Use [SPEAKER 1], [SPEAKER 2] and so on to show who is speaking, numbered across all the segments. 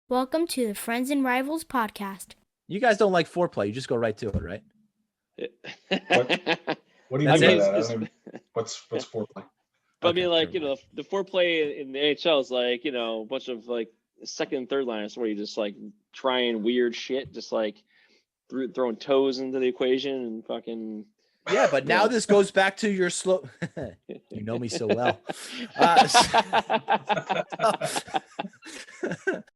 [SPEAKER 1] Welcome to the Friends and Rivals podcast.
[SPEAKER 2] You guys don't like foreplay. You just go right to it, right?
[SPEAKER 3] What do you
[SPEAKER 2] That's
[SPEAKER 3] mean
[SPEAKER 2] it.
[SPEAKER 3] by that? I don't even, what's foreplay?
[SPEAKER 4] But
[SPEAKER 2] Okay,
[SPEAKER 4] I mean, like,
[SPEAKER 2] never mind.
[SPEAKER 4] the foreplay in the NHL is like, a bunch of like second and third liners where you just like trying weird shit, just like throwing toes into the equation and fucking.
[SPEAKER 2] Yeah, but now this goes back to your slow. You know me so well.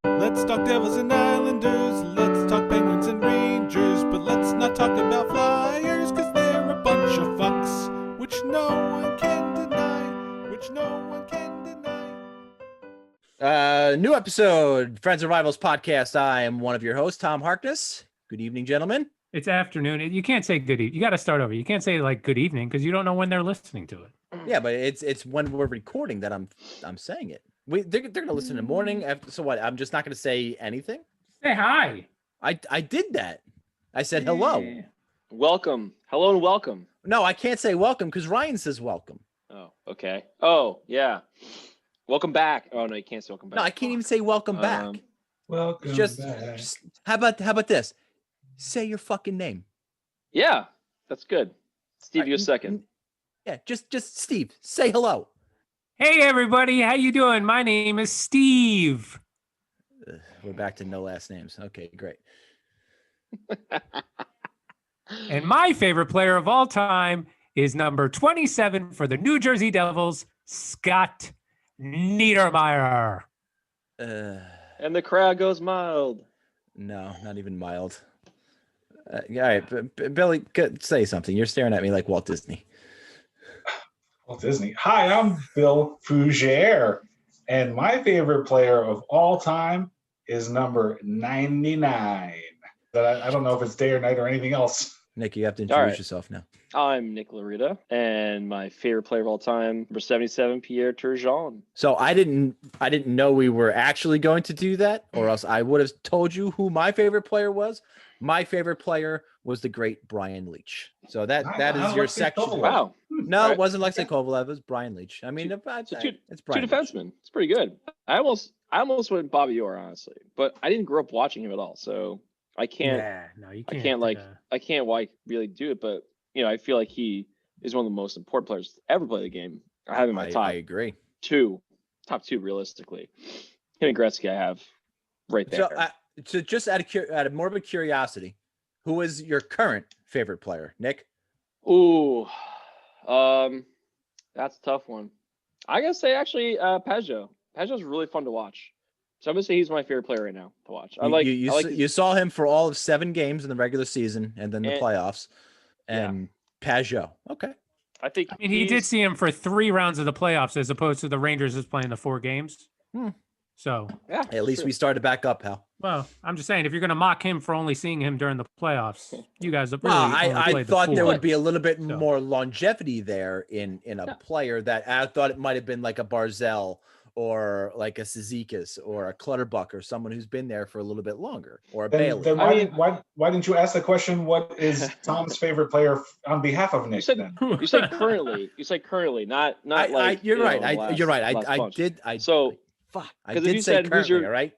[SPEAKER 5] Let's talk Devils and Islanders. Let's talk Penguins and Rangers. But let's not talk about Flyers, because they're a bunch of fucks, which no one can deny.
[SPEAKER 2] New episode, Friends and Rivals podcast. I am one of your hosts, Tom Harkness. Good evening, gentlemen.
[SPEAKER 6] It's afternoon. You can't say good evening. You got to start over. You can't say like good evening because you don't know when they're listening to it.
[SPEAKER 2] Yeah, but it's when we're recording that I'm saying it. They're gonna listen in the morning. So what? I'm just not gonna say anything.
[SPEAKER 6] Say hi.
[SPEAKER 2] I did that. I said hello.
[SPEAKER 6] Yeah.
[SPEAKER 4] Welcome. Hello and welcome.
[SPEAKER 2] No, I can't say welcome because Ryan says welcome.
[SPEAKER 4] Oh, okay. Oh, yeah. Welcome back. Oh, no, you can't say welcome back.
[SPEAKER 2] No, I can't even say welcome back.
[SPEAKER 3] Welcome
[SPEAKER 2] Just
[SPEAKER 3] back.
[SPEAKER 2] how about this? Say your fucking name.
[SPEAKER 4] Yeah, that's good. Steve, you a second.
[SPEAKER 2] Yeah, just Steve. Say hello.
[SPEAKER 6] Hey everybody, how you doing? My name is Steve.
[SPEAKER 2] We're back to no last names. Okay, great.
[SPEAKER 6] And my favorite player of all time is number 27 for the New Jersey Devils, Scott Niedermayer.
[SPEAKER 4] And the crowd goes mild.
[SPEAKER 2] No, not even mild. All right, Billy, say something. You're staring at me like Walt Disney.
[SPEAKER 3] Walt Disney. Hi, I'm Bill Fougere, and my favorite player of all time is number 99. But I don't know if it's day or night or anything else.
[SPEAKER 2] Nick, you have to
[SPEAKER 4] All
[SPEAKER 2] introduce
[SPEAKER 4] right.
[SPEAKER 2] yourself now.
[SPEAKER 4] I'm Nick Larita, and my favorite player of all time, number 77, Pierre Turgeon.
[SPEAKER 2] So I didn't know we were actually going to do that, or else I would have told you who my favorite player was. My favorite player was the great Brian Leach. So that is your section.
[SPEAKER 4] Wow.
[SPEAKER 2] No,
[SPEAKER 4] All right.
[SPEAKER 2] it wasn't Alexei Kovalev. It was Brian Leach. I mean, it's
[SPEAKER 4] Two
[SPEAKER 2] Brian Leach.
[SPEAKER 4] defensemen. It's pretty good. I almost went Bobby Orr, honestly, but I didn't grow up watching him at all, so I can't.
[SPEAKER 6] Yeah, no, you can't.
[SPEAKER 4] I can't like really do it, but I feel like he is one of the most important players to ever play the game. I have him in my
[SPEAKER 2] I agree.
[SPEAKER 4] top two realistically. Him and Gretzky, I have right there.
[SPEAKER 2] So just out of morbid curiosity, who is your current favorite player, Nick?
[SPEAKER 4] Ooh, that's a tough one. I gotta say, actually, Pajot. Pajot's really fun to watch. So I'm gonna say he's my favorite player right now to watch.
[SPEAKER 2] You saw him for all of 7 games in the regular season and then the playoffs, and Pajot. Okay.
[SPEAKER 4] I think
[SPEAKER 6] he did see him for 3 rounds of the playoffs as opposed to the Rangers just playing the 4 games. So
[SPEAKER 4] yeah,
[SPEAKER 2] at least we started back up, pal.
[SPEAKER 6] Well, I'm just saying, if you're going to mock him for only seeing him during the playoffs, you guys have really
[SPEAKER 2] I thought there would be a little bit more longevity there in a player that I thought it might have been like a Barzell or like a Cizikas or a Clutterbuck or someone who's been there for a little bit longer, or a Bailey.
[SPEAKER 3] Then why didn't you ask the question, what is Tom's favorite player on behalf of Nick?
[SPEAKER 4] You said currently. You said currently, not like.
[SPEAKER 2] You're right. You're right. I did say currently, all right?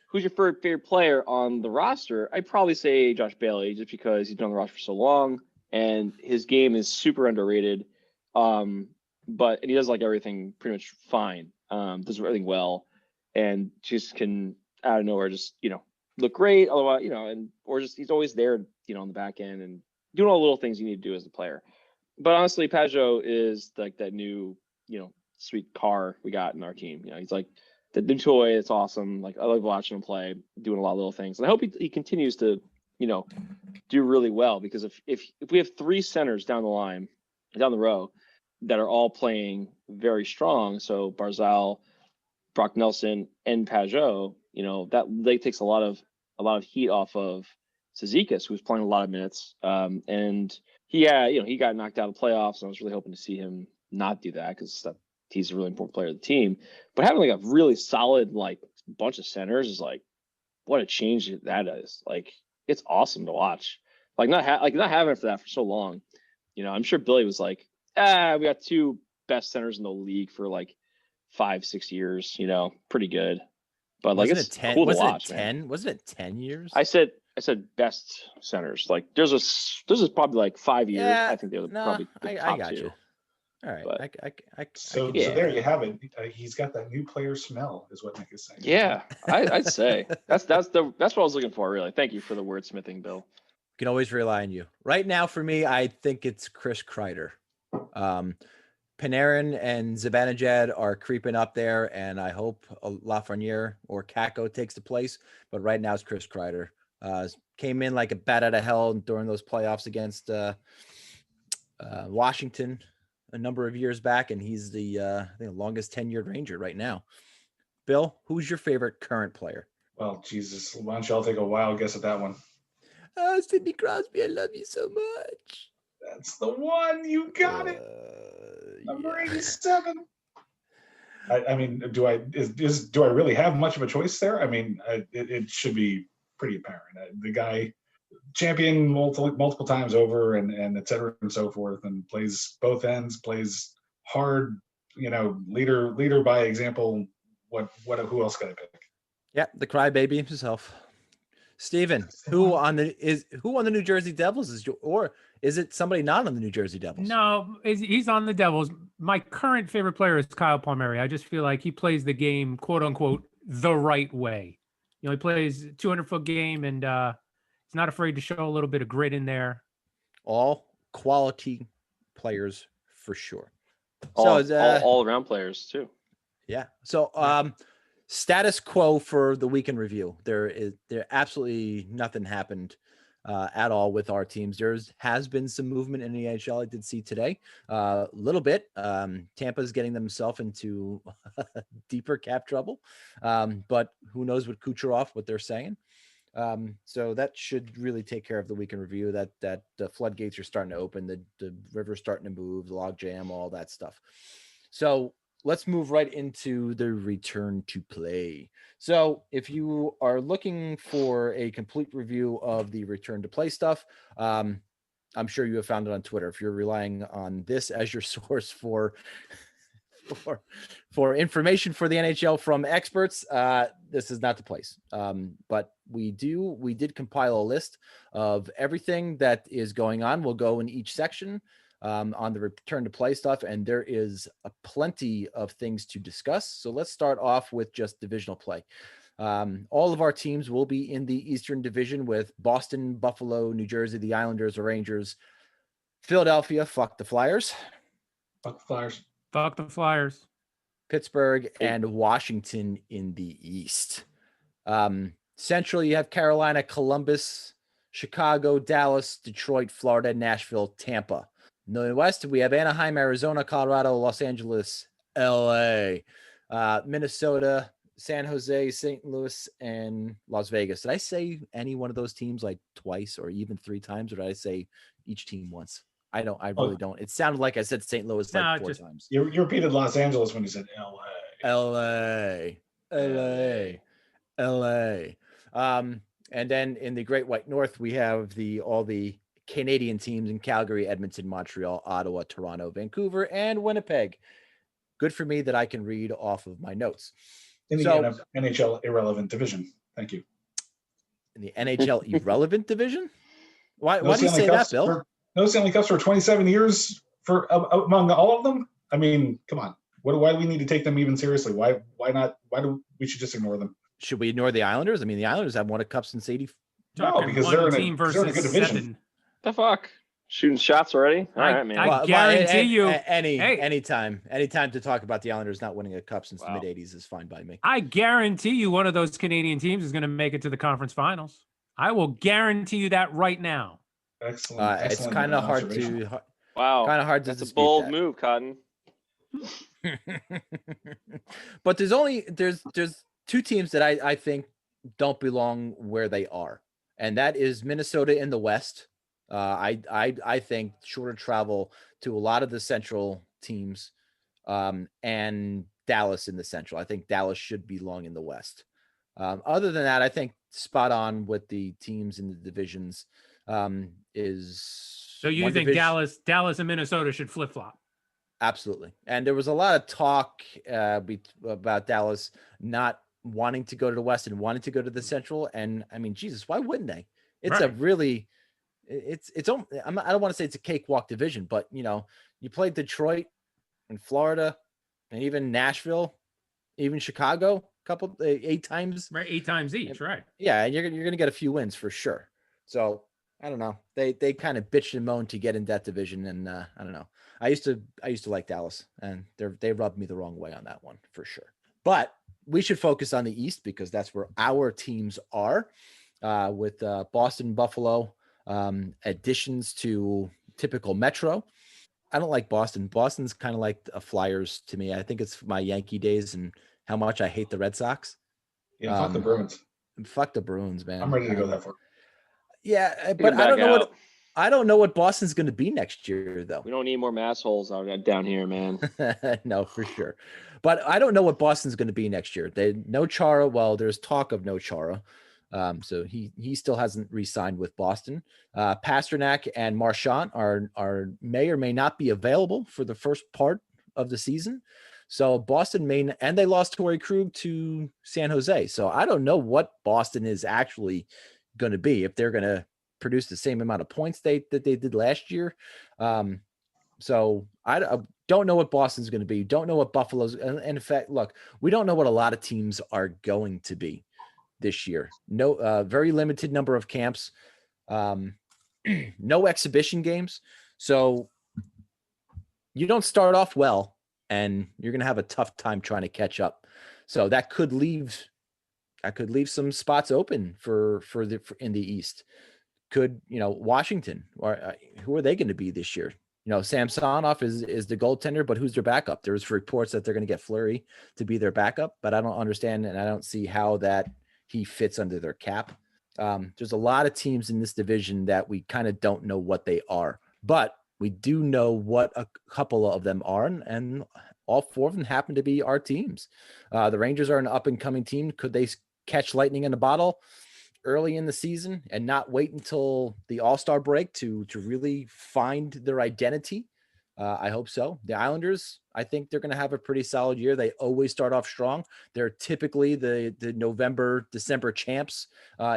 [SPEAKER 4] Who's your favorite player on the roster? I'd probably say Josh Bailey, just because he's been on the roster for so long and his game is super underrated. And he does like everything pretty much fine. Does everything well, and just can out of nowhere just look great. Otherwise, or just he's always there, on the back end and doing all the little things you need to do as a player. But honestly, Pajot is like that new, sweet car we got in our team. He's like the new toy. It's awesome. Like I love watching him play, doing a lot of little things. And I hope he continues to, do really well, because if we have 3 centers down the row that are all playing very strong, so Barzal, Brock Nelson, and Pajot, that takes a lot of heat off of Cizikas, who's playing a lot of minutes. And he got knocked out of the playoffs, and I was really hoping to see him not do that, because he's a really important player of the team. But having like a really solid bunch of centers is like, what a change that is. Like, it's awesome to watch. Like not having it for so long. I'm sure Billy was like, we got 2 best centers in the league for like 5-6 years, pretty good. But like,
[SPEAKER 2] Wasn't
[SPEAKER 4] it's
[SPEAKER 2] it 10?
[SPEAKER 4] cool to
[SPEAKER 2] Wasn't
[SPEAKER 4] watch,
[SPEAKER 2] it
[SPEAKER 4] man.
[SPEAKER 2] 10? Wasn't it 10 years?
[SPEAKER 4] I said best centers. Like, this is probably like 5 years.
[SPEAKER 2] Yeah,
[SPEAKER 4] I think they're
[SPEAKER 2] no,
[SPEAKER 4] probably the
[SPEAKER 2] I
[SPEAKER 4] top
[SPEAKER 2] got
[SPEAKER 4] two.
[SPEAKER 2] you. All right.
[SPEAKER 4] But-
[SPEAKER 3] So
[SPEAKER 4] Yeah.
[SPEAKER 3] there you have it. He's got that new player smell, is what Nick is saying.
[SPEAKER 4] Yeah, I'd say that's what I was looking for. Really, thank you for the wordsmithing, Bill.
[SPEAKER 2] Can always rely on you. Right now, for me, I think it's Chris Kreider. Panarin and Zibanejad are creeping up there, and I hope Lafreniere or Kakko takes the place. But right now, it's Chris Kreider. Came in like a bat out of hell during those playoffs against Washington a number of years back, and he's the I think the longest tenured Ranger right now. Bill, who's your favorite current player?
[SPEAKER 3] Well, Jesus, why don't y'all take a wild guess at that one?
[SPEAKER 2] Sidney Crosby, I love you so much.
[SPEAKER 3] That's the one. You got it. Number 87. I mean, do I really have much of a choice there? I mean, it should be pretty apparent. The guy, champion multiple times over, and et cetera and so forth, and plays both ends, plays hard. Leader by example. Who else got I pick?
[SPEAKER 2] Yeah, the crybaby himself. Steven, who on the New Jersey Devils or is it somebody not on the New Jersey Devils?
[SPEAKER 6] No, he's on the Devils. My current favorite player is Kyle Palmieri. I just feel like he plays the game, quote unquote, the right way. He plays 200-foot game, and he's not afraid to show a little bit of grit in there.
[SPEAKER 2] All quality players for sure.
[SPEAKER 4] All around players too.
[SPEAKER 2] Yeah. So status quo for the weekend review. There absolutely nothing happened at all with our teams. There has been some movement in the NHL. I did see today a little bit. Tampa's getting themselves into deeper cap trouble, but who knows what they're saying. So that should really take care of the weekend review. That the floodgates are starting to open, the river's starting to move, the log jam, all that stuff. So let's move right into the return to play. So if you are looking for a complete review of the return to play stuff, I'm sure you have found it on Twitter. If you're relying on this as your source for information for the NHL from experts, this is not the place. But we did compile a list of everything that is going on. We'll go in each section on the return to play stuff, and there is a plenty of things to discuss. So let's start off with just divisional play. All of our teams will be in the Eastern Division with Boston, Buffalo, New Jersey, the Islanders, the Rangers, Philadelphia, fuck the Flyers.
[SPEAKER 3] Fuck the Flyers.
[SPEAKER 6] Fuck the Flyers.
[SPEAKER 2] Pittsburgh and Washington in the East. Central, you have Carolina, Columbus, Chicago, Dallas, Detroit, Florida, Nashville, Tampa. In the West, we have Anaheim, Arizona, Colorado, Los Angeles, LA, Minnesota, San Jose, St. Louis, and Las Vegas. Did I say any one of those teams like twice or even 3 times, or did I say each team once? I really don't. It sounded like I said St. Louis like 4 times.
[SPEAKER 3] You repeated Los Angeles when you said
[SPEAKER 2] LA. And then in the Great White North, we have all the Canadian teams in Calgary, Edmonton, Montreal, Ottawa, Toronto, Vancouver, and Winnipeg. Good for me that I can read off of my notes.
[SPEAKER 3] In the NHL irrelevant division. Thank you.
[SPEAKER 2] In the NHL irrelevant division? Why do you say that, Bill?
[SPEAKER 3] No Stanley Cups for 27 years for among all of them? I mean, come on. Why do we need to take them even seriously? Why not? Why do we should just ignore them?
[SPEAKER 2] Should we ignore the Islanders? I mean, the Islanders have won a cup since 80.
[SPEAKER 3] No, because they're in a good division.
[SPEAKER 6] 7.
[SPEAKER 4] The fuck? Shooting shots already? All right, man.
[SPEAKER 6] I guarantee you.
[SPEAKER 2] Anytime to talk about the Islanders not winning a cup since the mid-'80s is fine by me.
[SPEAKER 6] I guarantee you one of those Canadian teams is going to make it to the conference finals. I will guarantee you that right now.
[SPEAKER 3] Excellent.
[SPEAKER 2] It's kind of hard to.
[SPEAKER 4] Wow.
[SPEAKER 2] Kind of hard to.
[SPEAKER 4] That's a bold move, Cotton.
[SPEAKER 2] But there's 2 teams that I think don't belong where they are, and that is Minnesota in the West. I think shorter travel to a lot of the Central teams, and Dallas in the Central. I think Dallas should belong in the West. Other than that, I think spot on with the teams in the divisions. So
[SPEAKER 6] you think Dallas and Minnesota should flip-flop?
[SPEAKER 2] Absolutely. And there was a lot of talk about Dallas not wanting to go to the West and wanting to go to the Central. And I mean, Jesus, why wouldn't they? It's
[SPEAKER 6] Right.
[SPEAKER 2] a really, I don't want to say it's a cakewalk division, but you know, you played Detroit and Florida and even Nashville, even Chicago, couple 8 times.
[SPEAKER 6] Right, 8 times each, right?
[SPEAKER 2] Yeah, and you're gonna get a few wins for sure. So I don't know. They kind of bitched and moaned to get in that division, and I don't know. I used to like Dallas, and they rubbed me the wrong way on that one for sure. But we should focus on the East because that's where our teams are, with Boston, Buffalo, additions to typical Metro. I don't like Boston. Boston's kind of like a Flyers to me. I think it's my Yankee days and how much I hate the Red Sox.
[SPEAKER 3] Yeah, fuck the Bruins.
[SPEAKER 2] Fuck the Bruins, man.
[SPEAKER 3] I'm ready to go that far.
[SPEAKER 2] Yeah, but I don't know what Boston's going to be next year, though.
[SPEAKER 4] We don't need more massholes out down here, man.
[SPEAKER 2] No, for sure. But I don't know what Boston's going to be next year. No Chara. Well, there's talk of no Chara. So he still hasn't re-signed with Boston. Pasternak and Marchand are may or may not be available for the first part of the season. So Boston and they lost Torrey Krug to San Jose. So I don't know what Boston is actually going to be, if they're going to produce the same amount of points that they did last year. So I don't know what Boston's going to be. Don't know what Buffalo's. And in fact, look, we don't know what a lot of teams are going to be this year. No, very limited number of camps, no exhibition games. So you don't start off well, and you're going to have a tough time trying to catch up. So that could leave some spots open for in the East. Could, Washington, or who are they going to be this year? Samsonov is the goaltender, but who's their backup? There's reports that they're going to get Fleury to be their backup, but I don't understand, and I don't see how that he fits under their cap. There's a lot of teams in this division that we kind of don't know what they are, but we do know what a couple of them are, and all 4 of them happen to be our teams. The Rangers are an up-and-coming team. Could they catch lightning in a bottle early in the season and not wait until the All-Star break to really find their identity? I hope so. The Islanders, I think they're going to have a pretty solid year. They always start off strong. They're typically the November, December champs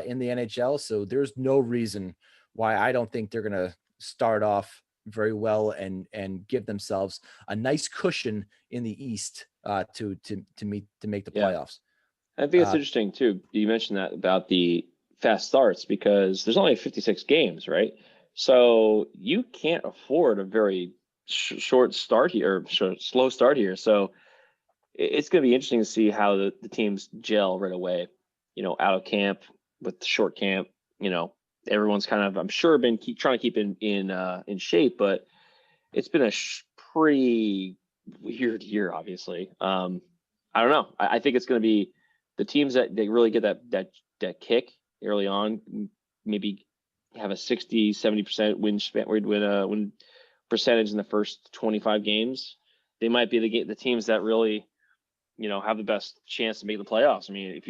[SPEAKER 2] in the NHL. So there's no reason why I don't think they're going to start off very well and give themselves a nice cushion in the East to make the playoffs.
[SPEAKER 4] I think it's interesting too. You mentioned that about the fast starts, because there's only 56 games, right? So you can't afford a very short start here, or slow start here. So it's going to be interesting to see how the teams gel right away. Out of camp with the short camp. Everyone's kind of, I'm sure, been trying to keep in shape, but it's been a pretty weird year, obviously. I don't know. I think it's going to be the teams that they really get that kick early on, maybe have a 60-70% win percentage in the first 25 games. They might be the teams that really, have the best chance to make the playoffs. I mean, if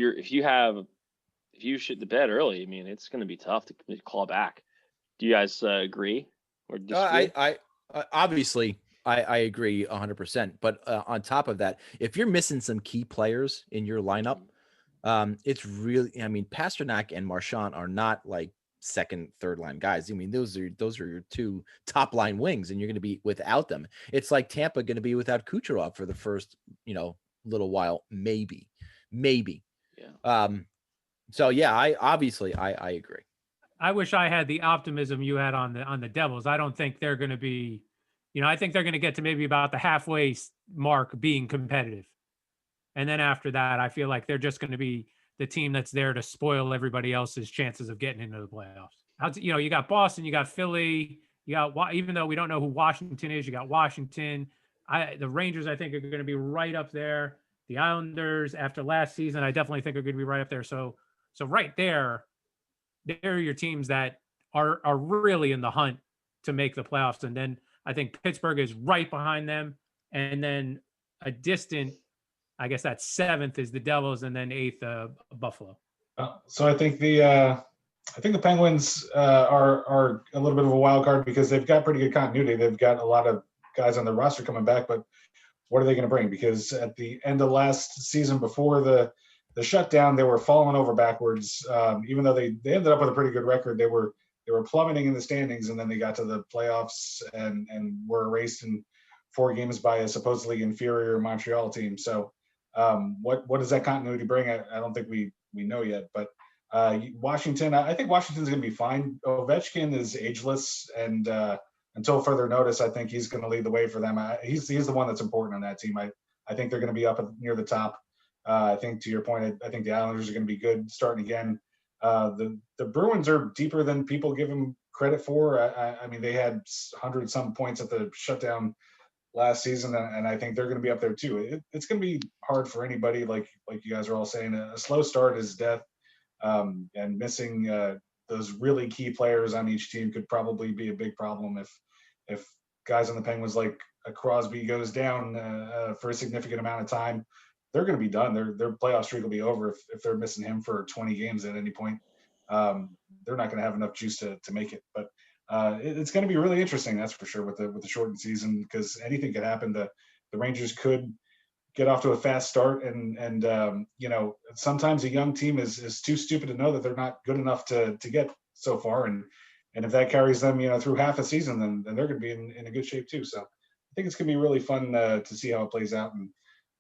[SPEAKER 4] you shit the bed early, I mean, it's going to be tough to claw back. Do you guys agree or disagree?
[SPEAKER 2] I obviously I agree 100%. But on top of that, if you're missing some key players in your lineup, it's really, Pasternak and Marchand are not like second, third line guys. I mean, those are your 2 top line wings, and you're going to be without them. It's like Tampa going to be without Kucherov for the first, little while, maybe. Yeah. So yeah, I agree.
[SPEAKER 6] I wish I had the optimism you had on the Devils. I don't think they're going to be, I think they're going to get to maybe about the halfway mark being competitive. And then after that, I feel like they're just going to be the team that's there to spoil everybody else's chances of getting into the playoffs. You got Boston, you got Philly, you got, even though we don't know who Washington is, you got Washington. The Rangers, I think, are going to be right up there. The Islanders, after last season, I definitely think are going to be right up there. So right there, they're your teams that are really in the hunt to make the playoffs. And then I think Pittsburgh is right behind them. And then a distant, I guess that's 7th is the Devils, and then 8th, Buffalo.
[SPEAKER 3] So I think the Penguins are a little bit of a wild card because they've got pretty good continuity. They've got a lot of guys on the roster coming back, but what are they going to bring? Because at the end of last season, before the the shutdown, they were falling over backwards. Even though they ended up with a pretty good record, they were plummeting in the standings, and then they got to the playoffs and were erased in 4 games by a supposedly inferior Montreal team. So what does that continuity bring? I don't think we know yet, but Washington, I think Washington's going to be fine. Ovechkin is ageless, and until further notice, I think he's going to lead the way for them. He's the one that's important on that team. I think they're going to be up near the top. I think, to your point, I think the Islanders are going to be good starting again. The Bruins are deeper than people give them credit for. I mean, they had 100-some points at the shutdown last season, and I think they're going to be up there too. It's going to be hard for anybody, like you guys are all saying. A slow start is death, and missing those really key players on each team could probably be a big problem if guys on the Penguins like a Crosby goes down for a significant amount of time. They're going to be done. Their playoff streak will be over if they're missing him for 20 games at any point. They're not going to have enough juice to make it. But it's going to be really interesting, that's for sure, with the shortened season, because anything could happen. The Rangers could get off to a fast start, and sometimes a young team is too stupid to know that they're not good enough to get so far, and if that carries them through half a season, then they're going to be in a good shape too. So I think it's going to be really fun to see how it plays out, and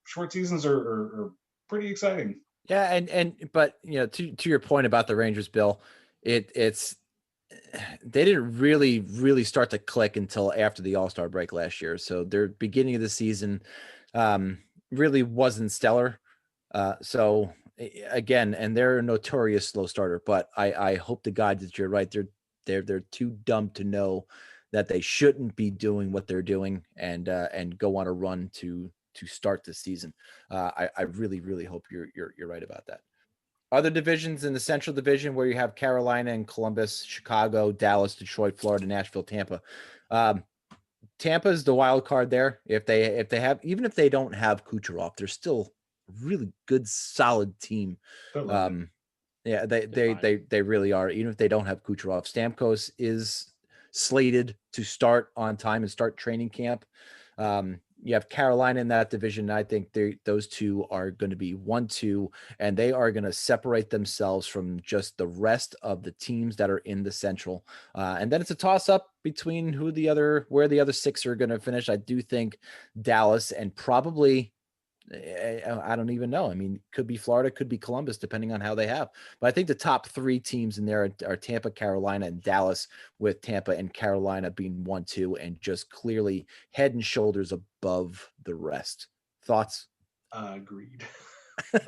[SPEAKER 3] short seasons are pretty exciting.
[SPEAKER 2] Yeah, but to your point about the Rangers, Bill, it's they didn't really start to click until after the All-Star break last year. So their beginning of the season really wasn't stellar. So again, and they're a notorious slow starter, but I hope to God that you're right. They're too dumb to know that they shouldn't be doing what they're doing and go on a run to start the season. I really hope you're right about that. Other divisions in the Central Division, where you have Carolina and Columbus, Chicago, Dallas, Detroit, Florida, Nashville, Tampa. Tampa is the wild card there. If they have, even if they don't have Kucherov, they're still a really good, solid team. Yeah, they really are. Even if they don't have Kucherov, Stamkos is slated to start on time and start training camp. You have Carolina in that division. I think those two are going to be 1-2, and they are going to separate themselves from just the rest of the teams that are in the Central. And then it's a toss up between where the other 6 are going to finish. I do think Dallas and probably, I don't even know. I mean, could be Florida, could be Columbus, depending on how they have. But I think the top 3 teams in there are Tampa, Carolina, and Dallas, with Tampa and Carolina being 1-2 and just clearly head and shoulders above the rest. Thoughts?
[SPEAKER 3] Agreed. I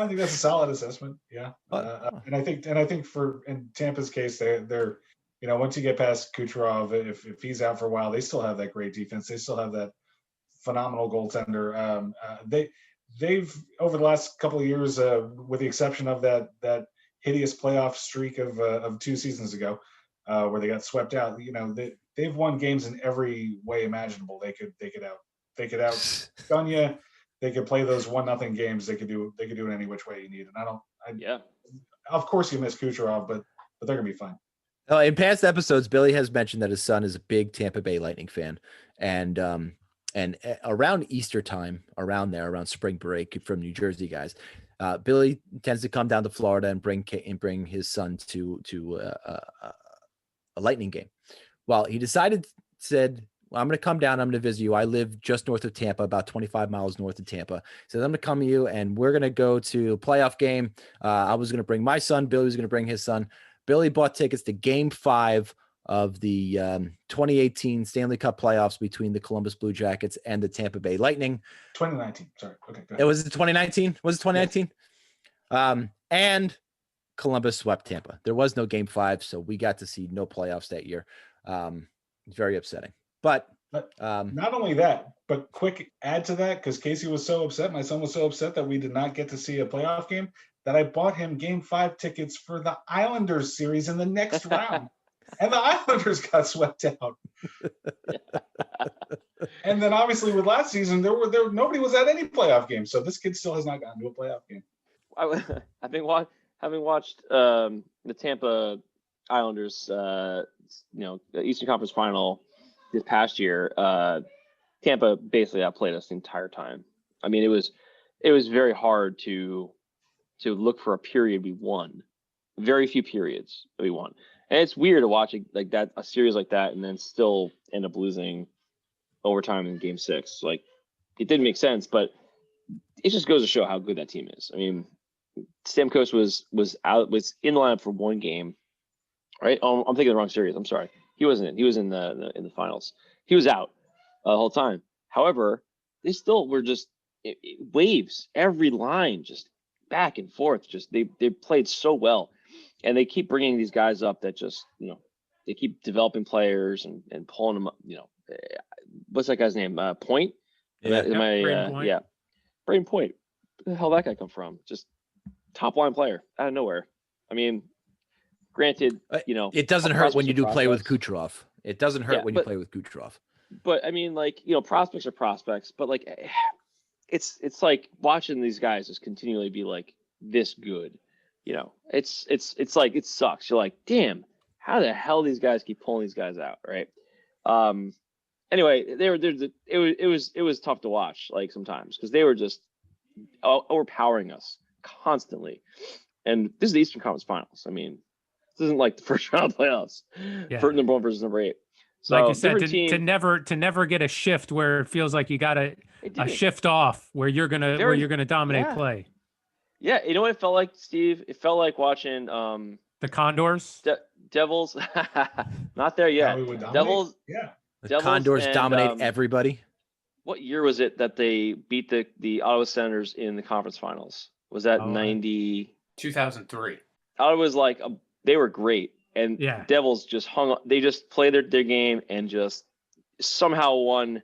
[SPEAKER 3] think that's a solid assessment. Yeah. And I think in Tampa's case, they're once you get past Kucherov, if he's out for a while, they still have that great defense. They still have that phenomenal goaltender. They've over the last couple of years, with the exception of that hideous playoff streak of 2 seasons ago, where they got swept out. They've won games in every way imaginable. They could outgun you. They could play those 1-0 games. They could do it any which way you need. And of course you miss Kucherov, but they're gonna be fine.
[SPEAKER 2] In past episodes, Billy has mentioned that his son is a big Tampa Bay Lightning fan, and around Easter time, around spring break from New Jersey guys, Billy tends to come down to Florida and bring his son to a Lightning game. Well, he said, well, I'm going to come down. I'm going to visit you. I live just north of Tampa, about 25 miles north of Tampa. He said, I'm going to come to you, and we're going to go to a playoff game. I was going to bring my son. Billy was going to bring his son. Billy bought tickets to Game 5 of the 2018 Stanley Cup playoffs between the Columbus Blue Jackets and the Tampa Bay Lightning.
[SPEAKER 3] 2019. Sorry. Okay. Go ahead.
[SPEAKER 2] It was 2019. Was it 2019? Yes. And Columbus swept Tampa. There was no Game 5, so we got to see no playoffs that year. Very upsetting. But
[SPEAKER 3] not only that, but quick add to that, because Casey was so upset, my son was so upset that we did not get to see a playoff game, that I bought him Game 5 tickets for the Islanders series in the next round. And the Islanders got swept out. And then obviously with last season, nobody was at any playoff game. So this kid still has not gotten to a playoff game.
[SPEAKER 4] Having watched the Tampa Islanders, Eastern Conference Final this past year, Tampa basically outplayed us the entire time. I mean, it was very hard to look for a period we won. Very few periods that we won. And it's weird to watch a series like that and then still end up losing overtime in game 6. Like, it didn't make sense, but it just goes to show how good that team is. I mean, Stamkos was in the lineup for one game, right? Oh, I'm thinking the wrong series. I'm sorry. He wasn't in. He was in the finals. He was out the whole time. However, they still were just waves. Every line just back and forth. Just they played so well, and they keep bringing these guys up that just they keep developing players and pulling them up. What's that guy's name? Point.
[SPEAKER 6] Braden Point.
[SPEAKER 4] Yeah, Braden Point. Where the hell did that guy come from? Just top line player out of nowhere. I mean, granted,
[SPEAKER 2] it doesn't hurt when you do play with Kucherov. It doesn't hurt when you play with Kucherov.
[SPEAKER 4] But I mean, prospects are prospects. But it's like watching these guys just continually be like this good. It's like it sucks. You're like, damn, how the hell these guys keep pulling these guys out, right? Anyway, it was tough to watch sometimes because they were just overpowering us constantly. And this is the Eastern Conference Finals. I mean, this isn't like the first round playoffs for number 1 versus number 8. So
[SPEAKER 6] like you said, to never get a shift where it feels like you got a shift off where you're gonna dominate play.
[SPEAKER 4] Yeah, you know what it felt like, Steve? It felt like watching
[SPEAKER 6] the Condors,
[SPEAKER 4] Devils. Not there yet. Devils.
[SPEAKER 3] Yeah.
[SPEAKER 2] The Condors dominate everybody.
[SPEAKER 4] What year was it that they beat the Ottawa Senators in the conference finals? Was that
[SPEAKER 7] 2003?
[SPEAKER 4] Ottawa was they were great, and Devils just hung. They just played their game and just somehow won,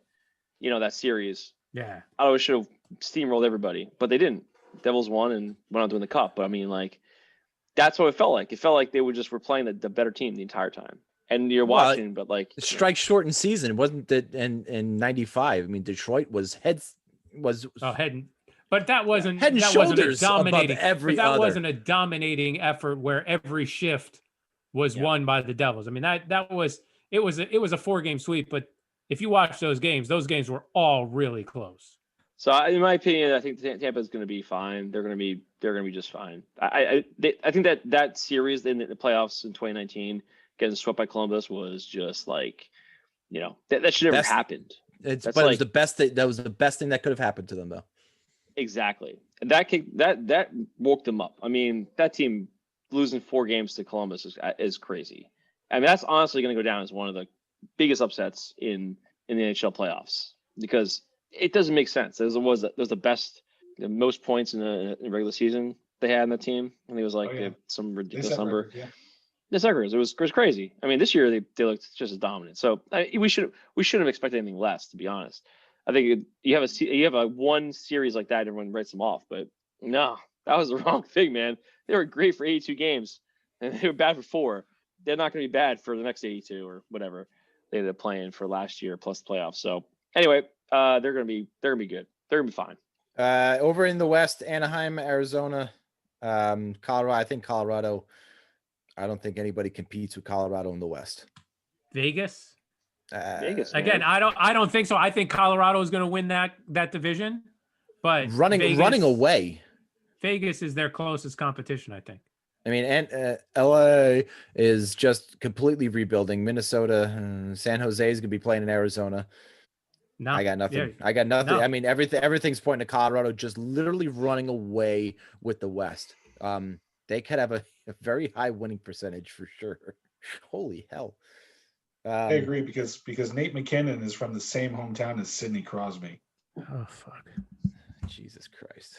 [SPEAKER 4] that series.
[SPEAKER 6] Yeah,
[SPEAKER 4] Ottawa should have steamrolled everybody, but they didn't. Devils won and went on to win the cup. But I mean, that's what it felt like. It felt like they were playing the better team the entire time. And you're watching, but
[SPEAKER 2] strike shortened season. It wasn't that in 95. I mean, Detroit was head,
[SPEAKER 6] but that wasn't
[SPEAKER 2] head and shoulders above every other.
[SPEAKER 6] That wasn't a dominating effort where every shift was won by the Devils. I mean, it was a 4-game sweep, but if you watch those games were all really close.
[SPEAKER 4] So in my opinion, I think Tampa is going to be fine. They're going to be just fine. I think that series in the playoffs in 2019 getting swept by Columbus was just that should never happened.
[SPEAKER 2] It was the best thing. That was the best thing that could have happened to them, though.
[SPEAKER 4] Exactly, and that woke them up. I mean, that team losing 4 games to Columbus is crazy. I mean, that's honestly going to go down as one of the biggest upsets in the NHL playoffs because it doesn't make sense. There was the best, most points in the regular season they had in the team. I think it was some ridiculous number. The Suckers, it was crazy. I mean, this year they looked just as dominant. So we shouldn't have expected anything less, to be honest. I think you have a one series like that, everyone writes them off. But no, that was the wrong thing, man. They were great for 82 games, and they were bad for 4. They're not going to be bad for the next 82 or whatever they ended up playing for last year plus the playoffs. So anyway, they're going to be good. They're going to be fine.
[SPEAKER 2] Over in the West, Anaheim, Arizona, Colorado. I think Colorado. I don't think anybody competes with Colorado in the West.
[SPEAKER 6] Vegas.
[SPEAKER 4] Vegas
[SPEAKER 6] again. I don't think so. I think Colorado is going to win that division, but
[SPEAKER 2] running away.
[SPEAKER 6] Vegas is their closest competition, I think.
[SPEAKER 2] I mean, and LA is just completely rebuilding. Minnesota, San Jose is going to be playing in Arizona. No, I got nothing. Yeah. No. I mean, everything's pointing to Colorado just literally running away with the West. They could have a very high winning percentage for sure. Holy hell.
[SPEAKER 3] I agree because Nate McKinnon is from the same hometown as Sidney Crosby.
[SPEAKER 6] Oh, fuck.
[SPEAKER 2] Jesus Christ.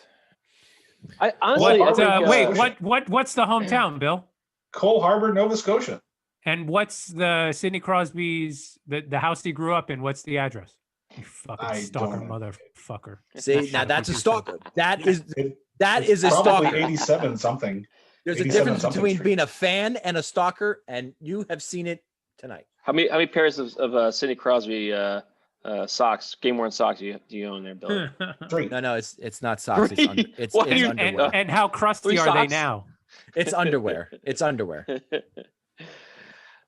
[SPEAKER 4] I honestly
[SPEAKER 6] what's the hometown, Bill?
[SPEAKER 3] Cole Harbor, Nova Scotia.
[SPEAKER 6] And what's the Sidney Crosby's the house he grew up in? What's the address? You fucking stalker motherfucker.
[SPEAKER 2] See, now that's a stalker. That is a stalker.
[SPEAKER 3] 87 something.
[SPEAKER 2] There's a difference between being a fan and a stalker, and you have seen it tonight.
[SPEAKER 4] How many pairs of Sidney Crosby socks, game worn socks do you own there, Bill?
[SPEAKER 3] 3.
[SPEAKER 2] No, it's not socks. It's underwear.
[SPEAKER 6] And how crusty are they now?
[SPEAKER 2] It's underwear. It's underwear.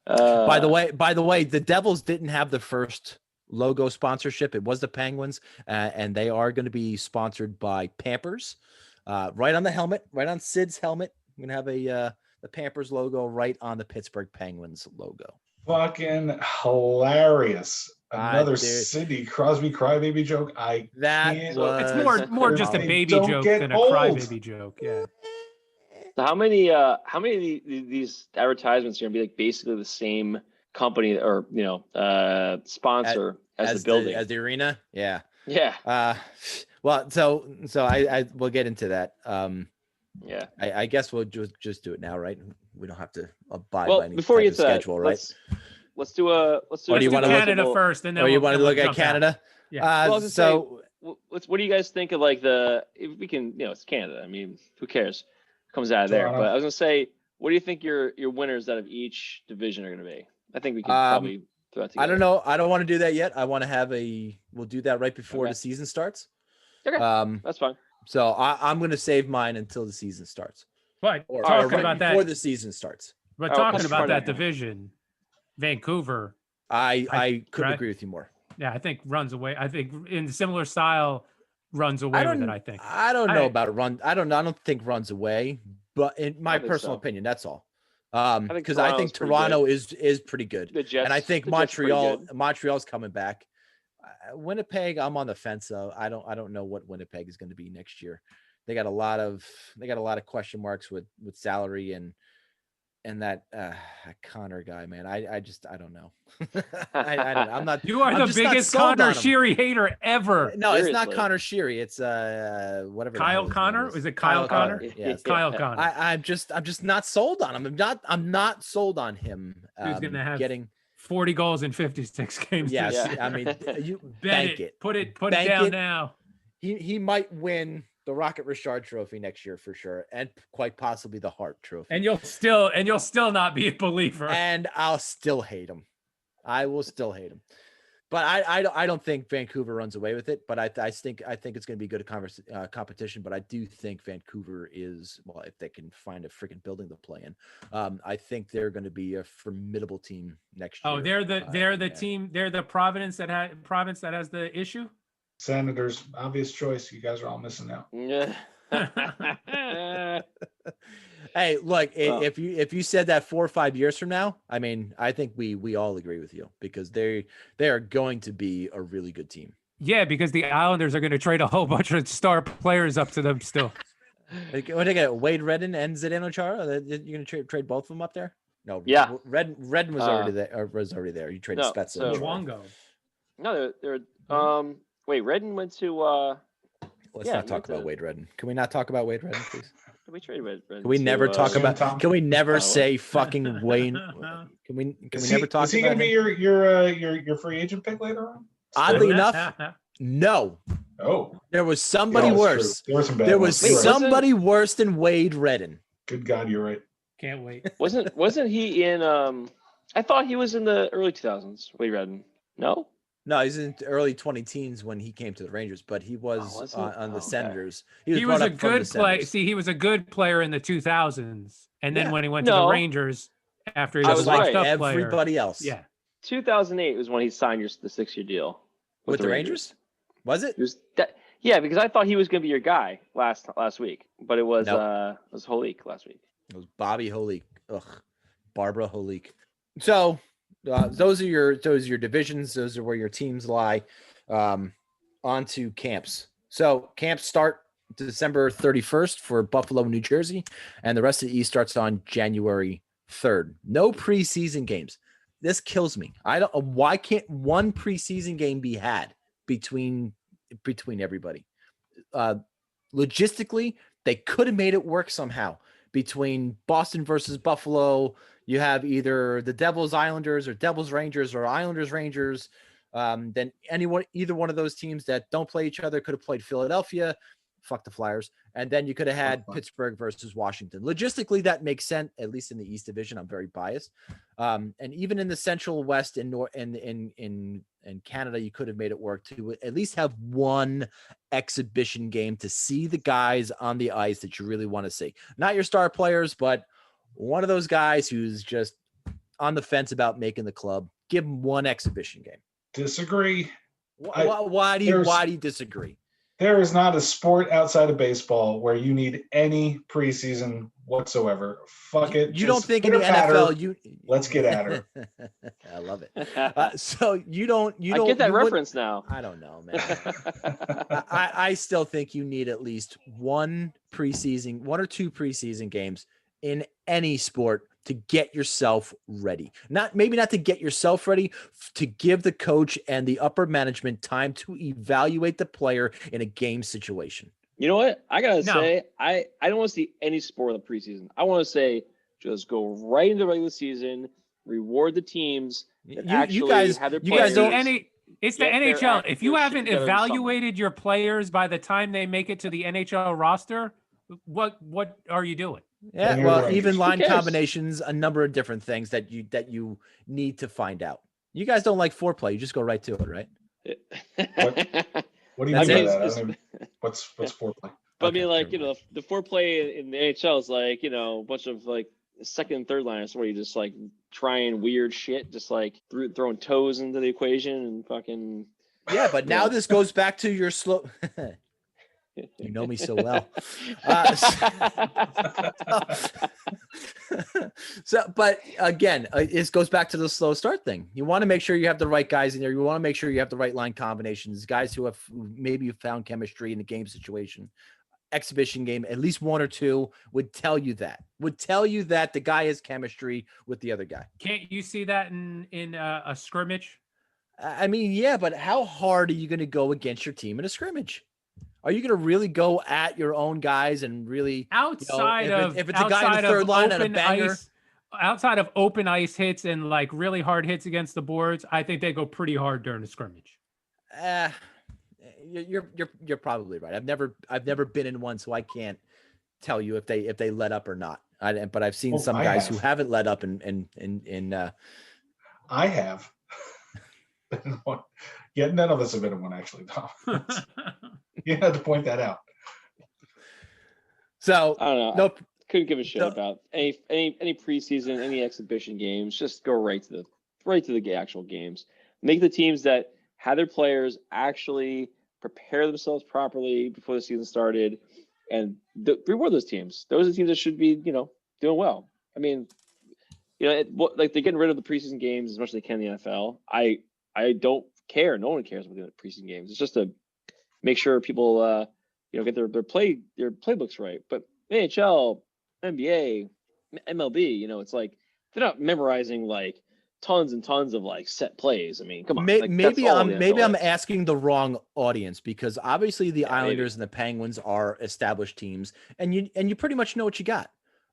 [SPEAKER 2] By the way, the Devils didn't have the first logo sponsorship. It was the Penguins, and they are going to be sponsored by Pampers. Right on the helmet, right on Sid's helmet. We're going to have the Pampers logo right on the Pittsburgh Penguins logo.
[SPEAKER 3] Fucking hilarious. Another Sidney Crosby crybaby joke.
[SPEAKER 6] It's more just a baby joke than a crybaby joke. Yeah.
[SPEAKER 4] So how many of these advertisements are going to be like basically the same company or sponsor as the building,
[SPEAKER 2] as the arena? Yeah.
[SPEAKER 4] Yeah.
[SPEAKER 2] Well, so I we'll get into that.
[SPEAKER 4] Yeah.
[SPEAKER 2] I guess we'll just do it now, right? We don't have to abide
[SPEAKER 4] well,
[SPEAKER 2] by any
[SPEAKER 4] before we get to
[SPEAKER 2] schedule,
[SPEAKER 4] that,
[SPEAKER 2] right?
[SPEAKER 4] Let's do you
[SPEAKER 6] want Canada first, and then
[SPEAKER 2] you want to look at Canada?
[SPEAKER 6] Yeah.
[SPEAKER 4] What do you guys think of like if we can, it's Canada. I mean, who cares? Comes out of there. But I was gonna say, what do you think your winners out of each division are gonna be? I think we can probably throw that together.
[SPEAKER 2] I don't know. I don't want to do that yet. I want to have we'll do that right before the season starts.
[SPEAKER 4] Okay. That's fine.
[SPEAKER 2] So I'm gonna save mine until the season starts.
[SPEAKER 6] But
[SPEAKER 2] or
[SPEAKER 6] talking about that
[SPEAKER 2] before the season starts.
[SPEAKER 6] But talking about that division, Vancouver.
[SPEAKER 2] I couldn't agree with you more.
[SPEAKER 6] Yeah, I think runs away. I think in similar style runs away with it, I think.
[SPEAKER 2] I don't know about a run. I don't think runs away, but in my personal opinion, that's all. Because I think Toronto is pretty good. And I think Montreal's coming back. Winnipeg, I'm on the fence though. I don't know what Winnipeg is going to be next year. They got a lot of question marks with salary and that Connor guy, man. I don't know. I don't know. I'm not.
[SPEAKER 6] You are the biggest Connor Sheary hater ever.
[SPEAKER 2] No, seriously. It's not Connor Sheary. It's whatever.
[SPEAKER 6] Kyle Connor? Is it Kyle Connor?
[SPEAKER 2] Yes.
[SPEAKER 6] Kyle Connor.
[SPEAKER 2] I'm just not sold on him. I'm not sold on him.
[SPEAKER 6] He's gonna have
[SPEAKER 2] getting
[SPEAKER 6] 40 goals in 56 games.
[SPEAKER 2] Yes, I mean, you
[SPEAKER 6] bank it. Put it down now.
[SPEAKER 2] He might win the Rocket Richard Trophy next year for sure, and quite possibly the Hart Trophy.
[SPEAKER 6] And you'll still not be a believer.
[SPEAKER 2] And I'll still hate him. I will still hate him. But I don't think Vancouver runs away with it. But I think it's going to be good competition. But I do think Vancouver is, well, if they can find a freaking building to play in, I think they're going to be a formidable team next year.
[SPEAKER 6] Oh, they're the team. They're the province that has the issue.
[SPEAKER 3] Senators, obvious choice. You guys are all missing out.
[SPEAKER 4] Yeah.
[SPEAKER 2] Hey, look, if you said that 4 or 5 years from now, I mean, I think we all agree with you because they are going to be a really good team.
[SPEAKER 6] Yeah, because the Islanders are going to trade a whole bunch of star players up to them still.
[SPEAKER 2] What they got? Wade Redden and Zdeno Chara? You're going to trade both of them up there? No.
[SPEAKER 4] Yeah.
[SPEAKER 2] Redden was already there. Or was already there. You traded Spezza.
[SPEAKER 6] Luongo.
[SPEAKER 4] No, they're wait, Redden went to.
[SPEAKER 2] Let's not talk about Wade Redden. Can we not talk about Wade Redden, please?
[SPEAKER 4] Can we trade Redden?
[SPEAKER 2] Can we never talk about? Can we never say fucking Wayne? Can we never talk?
[SPEAKER 3] Is he going to be your free agent pick later on?
[SPEAKER 2] Oddly enough, no.
[SPEAKER 3] Oh,
[SPEAKER 2] there was somebody worse. There was somebody worse than Wade Redden.
[SPEAKER 3] Good God, you're right.
[SPEAKER 6] Can't wait.
[SPEAKER 4] Wasn't he in? I thought he was in the early 2000s. Wade Redden. No,
[SPEAKER 2] he's in the early 2010s when he came to the Rangers, but he was on the Senators.
[SPEAKER 6] He was a good player. See, he was a good player in the 2000s, and then when he went to the Rangers, after he was locked up
[SPEAKER 2] everybody else.
[SPEAKER 6] Yeah,
[SPEAKER 4] 2008 was when he signed the 6-year deal
[SPEAKER 2] with the Rangers. Was it?
[SPEAKER 4] Yeah, because I thought he was going to be your guy last week, but it was Holik last week.
[SPEAKER 2] It was Bobby Holik. Ugh, Barbara Holik. So. Those are your divisions. Those are where your teams lie. On to camps. So camps start December 31st for Buffalo, New Jersey, and the rest of the East starts on January 3rd. No preseason games. This kills me. Why can't one preseason game be had between everybody? Logistically, they could have made it work somehow. Between Boston versus Buffalo, you have either the Devils Islanders or Devils Rangers or Islanders Rangers. Then either one of those teams that don't play each other could have played Philadelphia. Fuck the Flyers. And then you could have had Pittsburgh versus Washington. Logistically, that makes sense, at least in the East Division. I'm very biased. And even in the Central West and in Canada, you could have made it work to at least have one exhibition game to see the guys on the ice that you really want to see. Not your star players, but one of those guys who's just on the fence about making the club. Give him one exhibition game.
[SPEAKER 3] disagree.
[SPEAKER 2] Why do you disagree?
[SPEAKER 3] There is not a sport outside of baseball where you need any preseason whatsoever. Fuck it.
[SPEAKER 2] You don't think in the NFL
[SPEAKER 3] let's get at her.
[SPEAKER 2] I love it. So you don't.
[SPEAKER 4] I get that reference now.
[SPEAKER 2] I don't know, man. I still think you need at least one or two preseason games in any sport to get yourself ready. Maybe not to get yourself ready, to give the coach and the upper management time to evaluate the player in a game situation.
[SPEAKER 4] You know what? I gotta say, I don't want to see any sport in the preseason. I want to say just go right into the regular season, reward the teams that have their players.
[SPEAKER 6] It's the NHL. If you haven't evaluated your players by the time they make it to the NHL roster, what are you doing?
[SPEAKER 2] Yeah, well, even line combinations, a number of different things that you need to find out. You guys don't like foreplay; you just go right to it, right?
[SPEAKER 3] What do you mean by that? What's foreplay?
[SPEAKER 4] But I mean, like, the foreplay in the NHL is like, a bunch of like second and third liners where you just like trying weird shit, just like throwing toes into the equation and fucking.
[SPEAKER 2] Yeah, but now this goes back to your slow. You know me so well. But again, it goes back to the slow start thing. You want to make sure you have the right guys in there. You want to make sure you have the right line combinations, guys who maybe found chemistry in the game situation. Exhibition game, at least one or two would tell you that the guy has chemistry with the other guy.
[SPEAKER 6] Can't you see that in a scrimmage?
[SPEAKER 2] I mean, yeah, but how hard are you going to go against your team in a scrimmage? Are you going to really go at your own guys and really
[SPEAKER 6] outside of
[SPEAKER 2] if it's a guy in the third line and a banger?
[SPEAKER 6] Outside of open ice hits and like really hard hits against the boards, I think they go pretty hard during the scrimmage.
[SPEAKER 2] You're probably right. I've never been in one, so I can't tell you if they let up or not. But I've seen some guys who haven't let up in
[SPEAKER 3] I have. Yeah, none of us have been in one actually, though. You had to point that out.
[SPEAKER 2] So
[SPEAKER 4] I don't know. Nope. Couldn't give a shit about any preseason, any exhibition games. Just go right to the actual games. Make the teams that had their players actually prepare themselves properly before the season started, and reward those teams. Those are the teams that should be, doing well. I mean, like they're getting rid of the preseason games as much as they can in the NFL. I don't care. No one cares about the preseason games. It's just to make sure people, get their playbooks right. But NHL, NBA, MLB, it's like they're not memorizing like tons and tons of like set plays. I mean, come on.
[SPEAKER 2] Maybe I'm asking the wrong audience, because obviously the Islanders and the Penguins are established teams, and you pretty much know what you got.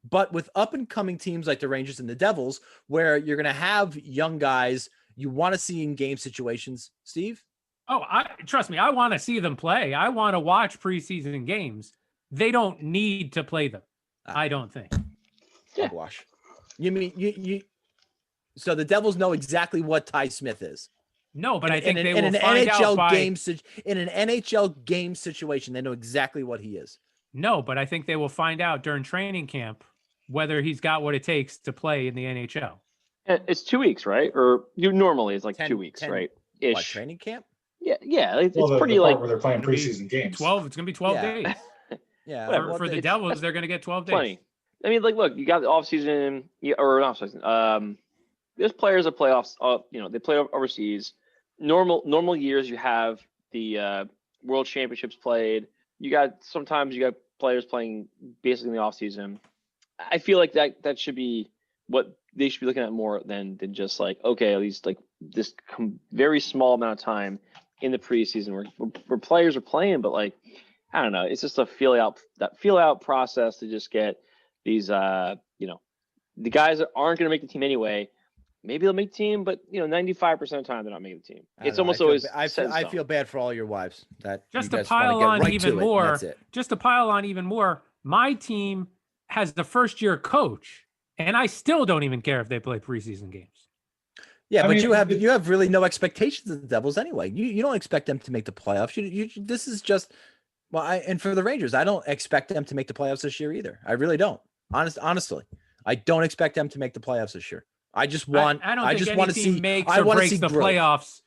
[SPEAKER 2] But with up and coming teams like the Rangers and the Devils, where you're going to have young guys you want to see in game situations, Steve?
[SPEAKER 6] Oh, trust me, I want to see them play. I want to watch preseason games. They don't need to play them. I don't think.
[SPEAKER 2] Yeah. Wash. You mean you? So the Devils know exactly what Ty Smith is.
[SPEAKER 6] No, but I think they will find out
[SPEAKER 2] in an NHL game situation. They know exactly what he is.
[SPEAKER 6] No, but I think they will find out during training camp whether he's got what it takes to play in the NHL.
[SPEAKER 4] It's 2 weeks, right? Or normally it's like 2 weeks, right? Ish.
[SPEAKER 2] What, training camp?
[SPEAKER 4] Yeah. It's pretty like
[SPEAKER 3] where they're playing preseason games.
[SPEAKER 6] 12. It's gonna be 12 days.
[SPEAKER 2] Yeah.
[SPEAKER 6] For the Devils, they're gonna get 12 days.
[SPEAKER 4] Plenty. I mean, like, look, you got the off season, or not off season. There's players that play off. They play overseas. Normal years, you have the World Championships played. Sometimes you got players playing basically in the off season. I feel like that should be what they should be looking at more than just like, okay, at least like this very small amount of time in the preseason where players are playing, but like, I don't know, it's just a feel out process to just get these, the guys that aren't going to make the team anyway. Maybe they'll make the team, but 95% of the time they're not making the team. It's almost always.
[SPEAKER 2] I feel bad for all your wives that
[SPEAKER 6] just to pile on even more. Just to pile on even more, my team has the first year coach, and I still don't even care if they play preseason games.
[SPEAKER 2] Yeah, but you have really no expectations of the Devils anyway. You don't expect them to make the playoffs. This is just and for the Rangers, I don't expect them to make the playoffs this year either. I really don't. Honestly, I don't expect them to make the playoffs this year. I just want to see.
[SPEAKER 6] Makes or breaks the playoffs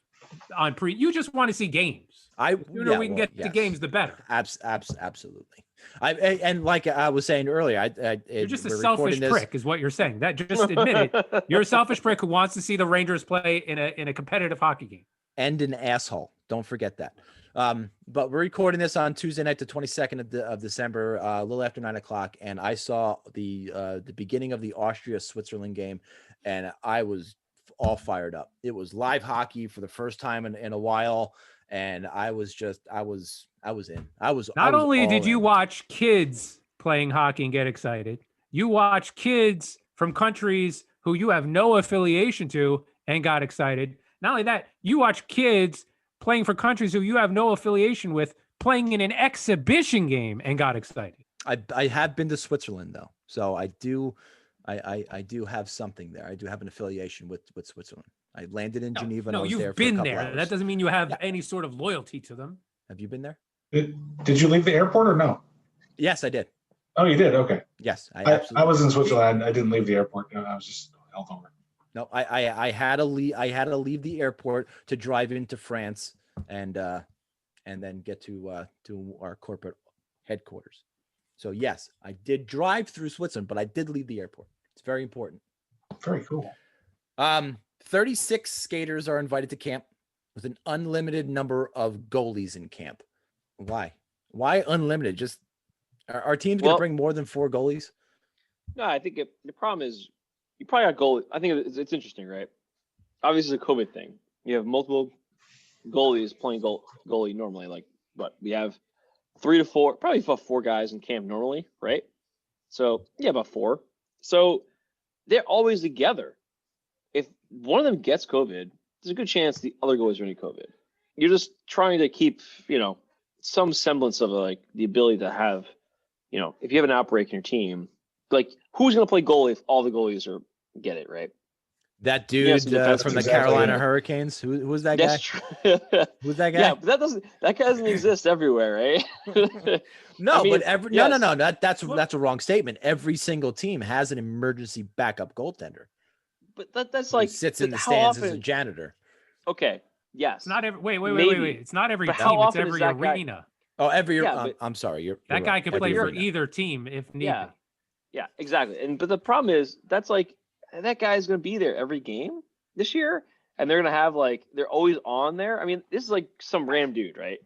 [SPEAKER 6] on pre. You just want to see games. The sooner we can get to games, the better.
[SPEAKER 2] Absolutely. And like I was saying earlier,
[SPEAKER 6] you're just a selfish prick, is what you're saying. That just admit it. You're a selfish prick who wants to see the Rangers play in a competitive hockey game.
[SPEAKER 2] And an asshole. Don't forget that. But we're recording this on Tuesday night, the 22nd of December, a little after 9:00, and I saw the beginning of the Austria-Switzerland game, and I was all fired up. It was live hockey for the first time in a while, and I was in.
[SPEAKER 6] Not only did you watch kids playing hockey and get excited, you watch kids from countries who you have no affiliation to and got excited. Not only that, you watch kids playing for countries who you have no affiliation with, playing in an exhibition game and got excited.
[SPEAKER 2] I have been to Switzerland though, so I do have something there. I do have an affiliation with Switzerland. I landed in Geneva. And I was there for a couple hours.
[SPEAKER 6] That doesn't mean you have any sort of loyalty to them.
[SPEAKER 2] Have you been there?
[SPEAKER 3] Did you leave the airport or no?
[SPEAKER 2] Yes, I did.
[SPEAKER 3] Oh, you did? Okay.
[SPEAKER 2] Yes,
[SPEAKER 3] I was in Switzerland. I didn't leave the airport. I was just held over.
[SPEAKER 2] No, I had to leave. I had to leave the airport to drive into France and then get to our corporate headquarters. So yes, I did drive through Switzerland, but I did leave the airport. It's very important.
[SPEAKER 3] Very cool.
[SPEAKER 2] 36 skaters are invited to camp with an unlimited number of goalies in camp. Why? Why unlimited? Just our team's going to bring more than 4 goalies?
[SPEAKER 4] No, I think the problem is you probably got goalie. I think it's interesting, right? Obviously, it's a COVID thing. You have multiple goalies playing goalie normally. Like, but we have 3 to 4, probably about 4 guys in camp normally, right? So yeah, about 4. So they're always together. If one of them gets COVID, there's a good chance the other goalies are getting COVID. You're just trying to keep, some semblance of like the ability to have, if you have an outbreak in your team, like who's going to play goalie if all the goalies get it, right?
[SPEAKER 2] That dude from the Carolina Hurricanes. Who was that guy? Who's that guy?
[SPEAKER 4] Yeah, but that guy doesn't exist everywhere, right?
[SPEAKER 2] No, but no. That's a wrong statement. Every single team has an emergency backup goaltender.
[SPEAKER 4] But that's like
[SPEAKER 2] sits in the stands as a janitor.
[SPEAKER 4] Okay. Yes.
[SPEAKER 6] It's not every. Wait. It's not every team. It's every arena.
[SPEAKER 2] Every. I'm sorry.
[SPEAKER 6] That guy can play for either team if needed.
[SPEAKER 4] Yeah, exactly. But the problem is that's like that guy's going to be there every game this year, and they're going to have they're always on there. I mean, this is like some random dude, right?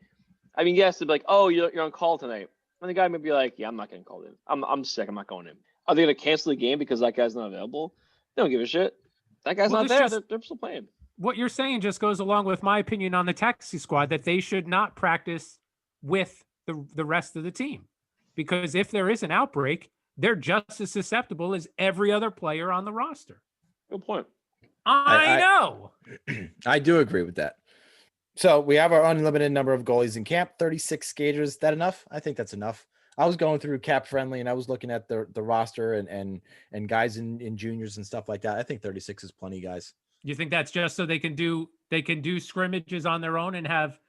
[SPEAKER 4] I mean, yes, they'd be like, oh, you're on call tonight, and the guy might be like, yeah, I'm not getting called in. I'm sick. I'm not going in. Are they going to cancel the game because that guy's not available? They don't give a shit. That guy's not there. They're still playing.
[SPEAKER 6] What you're saying just goes along with my opinion on the taxi squad that they should not practice with the rest of the team, because if there is an outbreak, they're just as susceptible as every other player on the roster.
[SPEAKER 4] Good point.
[SPEAKER 6] I know.
[SPEAKER 2] I do agree with that. So we have our unlimited number of goalies in camp, 36 skaters. Is that enough? I think that's enough. I was going through Cap Friendly and I was looking at the roster and guys in juniors and stuff like that. I think 36 is plenty, guys.
[SPEAKER 6] You think that's just so they can do scrimmages on their own and have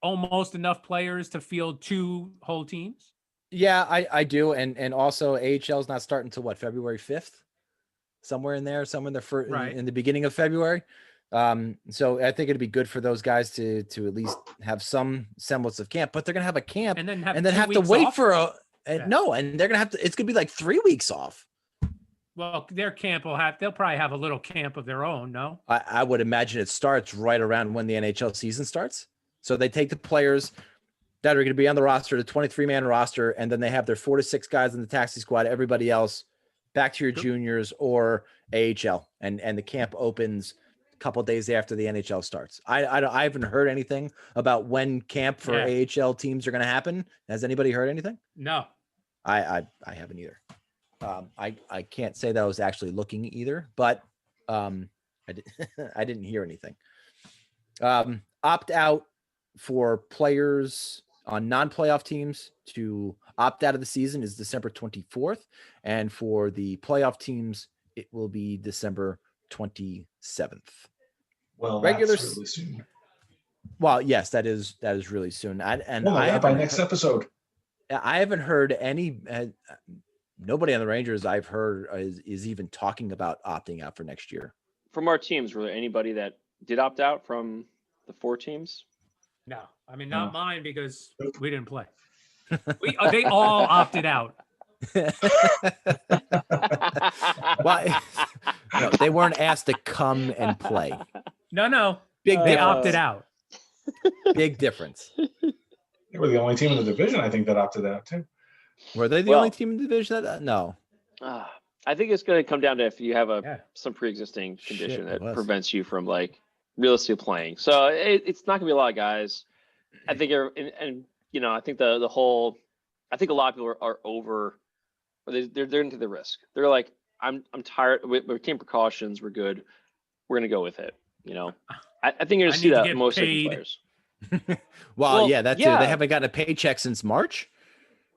[SPEAKER 6] almost enough players to field 2 whole teams?
[SPEAKER 2] Yeah, I do. And also AHL is not starting until February 5th, somewhere in there, in the beginning of February. So I think it'd be good for those guys to at least have some semblance of camp, but they're going to have a camp
[SPEAKER 6] and then
[SPEAKER 2] have to wait for and they're going to have to, it's going to be like 3 weeks off.
[SPEAKER 6] Well, their camp they'll probably have a little camp of their own. No,
[SPEAKER 2] I would imagine it starts right around when the NHL season starts. So they take the players that are going to be on the roster, the 23-man roster, and then they have their 4 to 6 guys in the taxi squad, everybody else back to your juniors or AHL. And the camp opens a couple of days after the NHL starts. I haven't heard anything about when camp for AHL teams are going to happen. Has anybody heard anything?
[SPEAKER 6] No.
[SPEAKER 2] I haven't either. I can't say that I was actually looking either, but I didn't hear anything. Opt out for players on non-playoff teams to opt out of the season is December 24th. And for the playoff teams, it will be December 27th.
[SPEAKER 3] Well, regular that's really soon.
[SPEAKER 2] Well, yes, that is really soon.
[SPEAKER 3] By next episode.
[SPEAKER 2] I haven't heard any, nobody on the Rangers I've heard is even talking about opting out for next year.
[SPEAKER 4] From our teams, were there anybody that did opt out from The 4 teams?
[SPEAKER 6] No, I mean not
[SPEAKER 3] No.
[SPEAKER 6] mine because we didn't play. They all opted out.
[SPEAKER 2] Why? No, they weren't asked to come and play.
[SPEAKER 6] No.
[SPEAKER 2] Big
[SPEAKER 6] They
[SPEAKER 2] difference.
[SPEAKER 6] opted out.
[SPEAKER 2] Big difference.
[SPEAKER 3] They were the only team in the division, I think, that opted out too.
[SPEAKER 2] Were they the
[SPEAKER 4] Well-
[SPEAKER 2] only team in the division that? No.
[SPEAKER 4] I think it's going to come down to if you have
[SPEAKER 6] Yeah.
[SPEAKER 4] some pre-existing condition
[SPEAKER 2] Shit, it
[SPEAKER 4] that
[SPEAKER 2] was.
[SPEAKER 4] prevents you from like realistically playing. So it's not going to be a lot of guys. I think, and you know, I think I think a lot of people are over. They're into the risk. They're like, I'm tired. We're taking precautions. We're good. We're going to go with it. You know, I think you're going
[SPEAKER 6] I
[SPEAKER 4] to see
[SPEAKER 6] need to
[SPEAKER 4] that
[SPEAKER 6] get
[SPEAKER 4] most second
[SPEAKER 6] paid.
[SPEAKER 4] players.
[SPEAKER 2] Well,
[SPEAKER 4] Well,
[SPEAKER 2] that too.
[SPEAKER 4] yeah.
[SPEAKER 2] They haven't gotten a paycheck since March.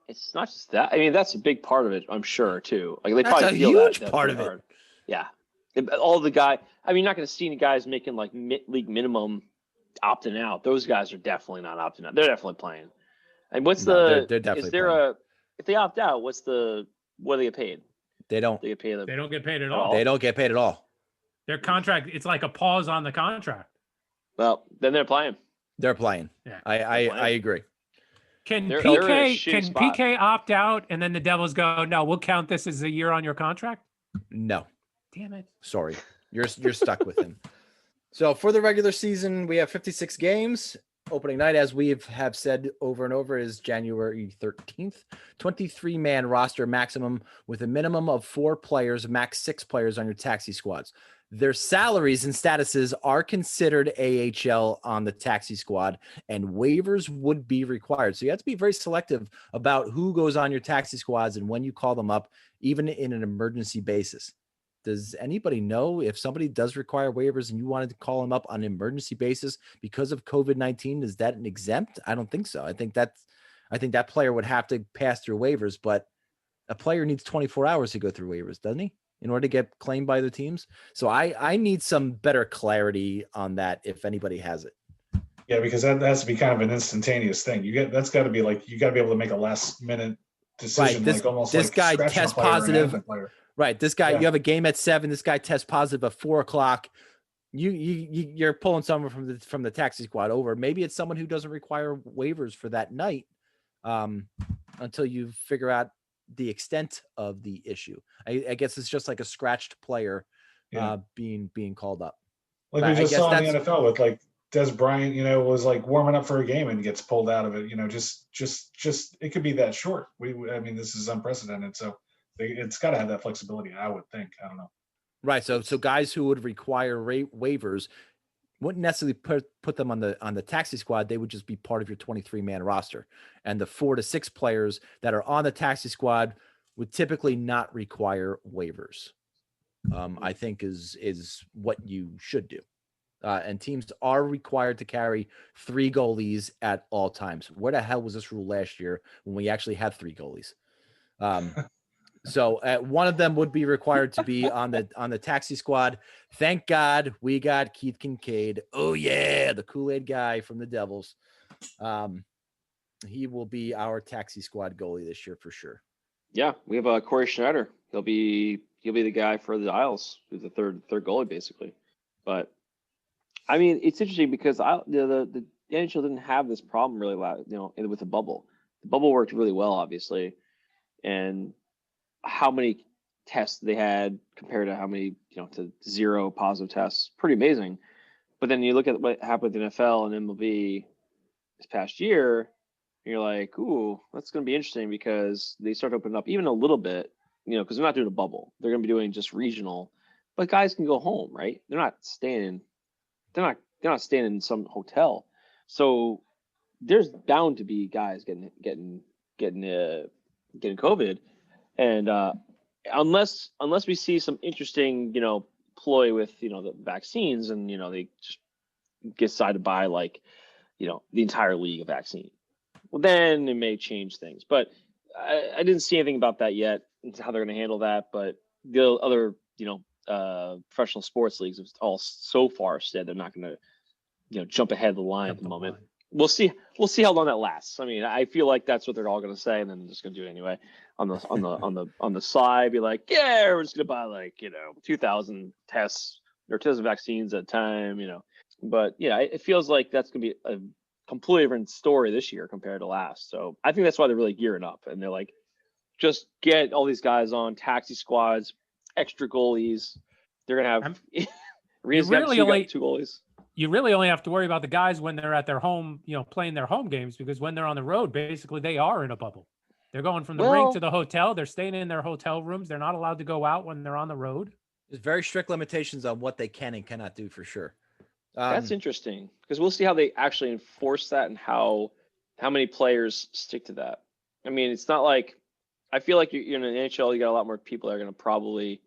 [SPEAKER 4] It's not just that. I mean, that's a big part of it, I'm sure, too. Like they
[SPEAKER 2] That's
[SPEAKER 4] probably
[SPEAKER 2] a
[SPEAKER 4] feel
[SPEAKER 2] huge
[SPEAKER 4] that
[SPEAKER 2] part
[SPEAKER 4] pretty
[SPEAKER 2] of it.
[SPEAKER 4] hard. Yeah. All the guy. I mean, you're not going to see any guys making like league minimum opting out. Those guys are definitely not opting out. They're definitely playing. And what's
[SPEAKER 2] No,
[SPEAKER 4] the?
[SPEAKER 2] they're definitely
[SPEAKER 4] is there
[SPEAKER 2] playing.
[SPEAKER 4] if they opt out? What do they get paid?
[SPEAKER 2] They don't.
[SPEAKER 4] They get paid.
[SPEAKER 6] They don't get paid at
[SPEAKER 4] At
[SPEAKER 6] all.
[SPEAKER 4] all?
[SPEAKER 2] They don't get paid at all.
[SPEAKER 6] Their contract, it's like a pause on the contract.
[SPEAKER 4] Well, then they're playing.
[SPEAKER 2] They're playing.
[SPEAKER 6] Yeah.
[SPEAKER 2] I agree.
[SPEAKER 6] Can
[SPEAKER 4] They're in a
[SPEAKER 6] PK
[SPEAKER 4] shitty spot.
[SPEAKER 6] PK opt out and then the Devils go, no, we'll count this as a year on your contract?
[SPEAKER 2] No.
[SPEAKER 6] Damn it.
[SPEAKER 2] Sorry. You're stuck with him. So for the regular season, we have 56 games. Opening night, as we have said over and over, is January 13th. 23-man roster maximum with a minimum of 4 players, max 6 players on your taxi squads. Their salaries and statuses are considered AHL on the taxi squad, and waivers would be required. So you have to be very selective about who goes on your taxi squads and when you call them up, even in an emergency basis. Does anybody know if somebody does require waivers and you wanted to call them up on an emergency basis because of COVID-19? Is that an exempt? I don't think so. I think that player would have to pass through waivers, but a player needs 24 hours to go through waivers, doesn't he? In order to get claimed by the teams. So I need some better clarity on that if anybody has it.
[SPEAKER 3] Yeah, because that has to be kind of an instantaneous thing. That's got to be like, you got to be able to make a last minute decision.
[SPEAKER 2] Right,
[SPEAKER 3] like almost
[SPEAKER 2] this
[SPEAKER 3] like
[SPEAKER 2] guy
[SPEAKER 3] scratching a
[SPEAKER 2] tests
[SPEAKER 3] player or an
[SPEAKER 2] positive.
[SPEAKER 3] adding player.
[SPEAKER 2] Right. This guy,
[SPEAKER 3] Yeah.
[SPEAKER 2] You have a game at 7. This guy tests positive at 4:00. You're pulling someone from the taxi squad over. Maybe it's someone who doesn't require waivers for that night until you figure out the extent of the issue. I guess it's just like a scratched player being called up.
[SPEAKER 3] Like
[SPEAKER 2] I
[SPEAKER 3] we just
[SPEAKER 2] guess
[SPEAKER 3] saw in the
[SPEAKER 2] that's-
[SPEAKER 3] NFL with like Des Bryant, was like warming up for a game and gets pulled out of it. Just it could be that short. I mean, this is unprecedented. So it's got to have that flexibility, I would think. I don't know.
[SPEAKER 2] Right. So guys who would require waivers wouldn't necessarily put them on the taxi squad. They would just be part of your 23-man roster. And the 4 to 6 players that are on the taxi squad would typically not require waivers. I think is what you should do. And teams are required to carry 3 goalies at all times. Where the hell was this rule last year when we actually had 3 goalies? So one of them would be required to be on the taxi squad. Thank God we got Keith Kincaid. Oh yeah, the Kool-Aid guy from the Devils. He will be our taxi squad goalie this year for sure.
[SPEAKER 4] Yeah, we have Corey Schneider. He'll be the guy for the Isles, who's the third goalie basically. But I mean, it's interesting because the NHL didn't have this problem really loud, with the bubble. The bubble worked really well, obviously, and how many tests they had compared to how many, to 0 positive tests, pretty amazing. But then you look at what happened with the NFL and MLB this past year, and you're like, ooh, that's going to be interesting because they start to open up even a little bit, because they're not doing a bubble. They're going to be doing just regional, but guys can go home, right? They're not staying in some hotel. So there's bound to be guys getting COVID. And unless we see some interesting, ploy with, the vaccines and, they just decide to buy like, the entire league of vaccine, well, then it may change things. But I didn't see anything about that yet, how they're going to handle that. But the other, professional sports leagues have all so far said they're not going to, jump ahead of the line at the moment. We'll see how long that lasts. I mean, I feel like that's what they're all going to say, and then they're just going to do it anyway. On the side, be like, yeah, we're just going to buy like 2,000 tests or 2,000 vaccines at a time. But yeah, it feels like that's gonna be a completely different story this year compared to last. So I think that's why they're really gearing up, and they're like, just get all these guys on taxi squads, extra goalies. They're gonna have Arena's got two goalies.
[SPEAKER 6] You really only have to worry about the guys when they're at their home, playing their home games, because when they're on the road, basically they are in a bubble. They're going from the rink to the hotel. They're staying in their hotel rooms. They're not allowed to go out when they're on the road.
[SPEAKER 2] There's very strict limitations on what they can and cannot do for sure.
[SPEAKER 4] That's interesting, because we'll see how they actually enforce that and how many players stick to that. I mean, it's not like, I feel like you're in an NHL, you got a lot more people that are going to probably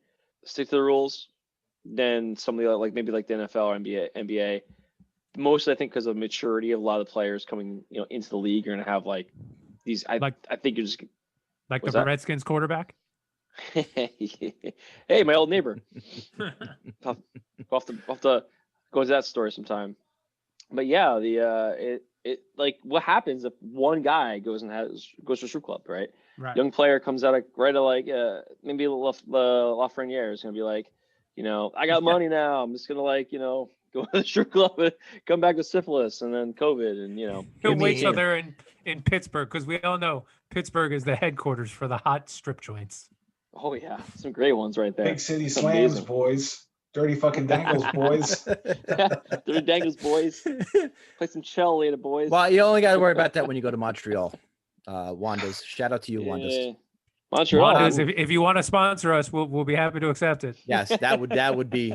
[SPEAKER 4] stick to the rules than somebody like maybe like the NFL or NBA. Mostly, I think, because of maturity of a lot of the players coming into the league, you're going to have like these. I think you're just
[SPEAKER 6] like the Redskins quarterback.
[SPEAKER 4] Hey, my old neighbor. I'll have to go to that story sometime. But yeah, it like, what happens if one guy goes to a strip club, right?
[SPEAKER 6] Right.
[SPEAKER 4] Young player comes out right at like maybe Lafreniere is gonna be like, I got money now. I'm just gonna go to the strip club and come back with syphilis and then COVID and
[SPEAKER 6] He'll wait till they're in Pittsburgh, because we all know Pittsburgh is the headquarters for the hot strip joints.
[SPEAKER 4] Oh yeah, some great ones right there.
[SPEAKER 3] Big city slams, boys. Dirty fucking dangles, boys.
[SPEAKER 4] Dirty dangles, boys. Play some shell later, boys.
[SPEAKER 2] Well, you only got to worry about that when you go to Montreal. Wanda's. Shout out to you, Wanda's.
[SPEAKER 4] Montreal.
[SPEAKER 6] Wanda's, if you want to sponsor us, we'll be happy to accept it.
[SPEAKER 2] Yes, that would be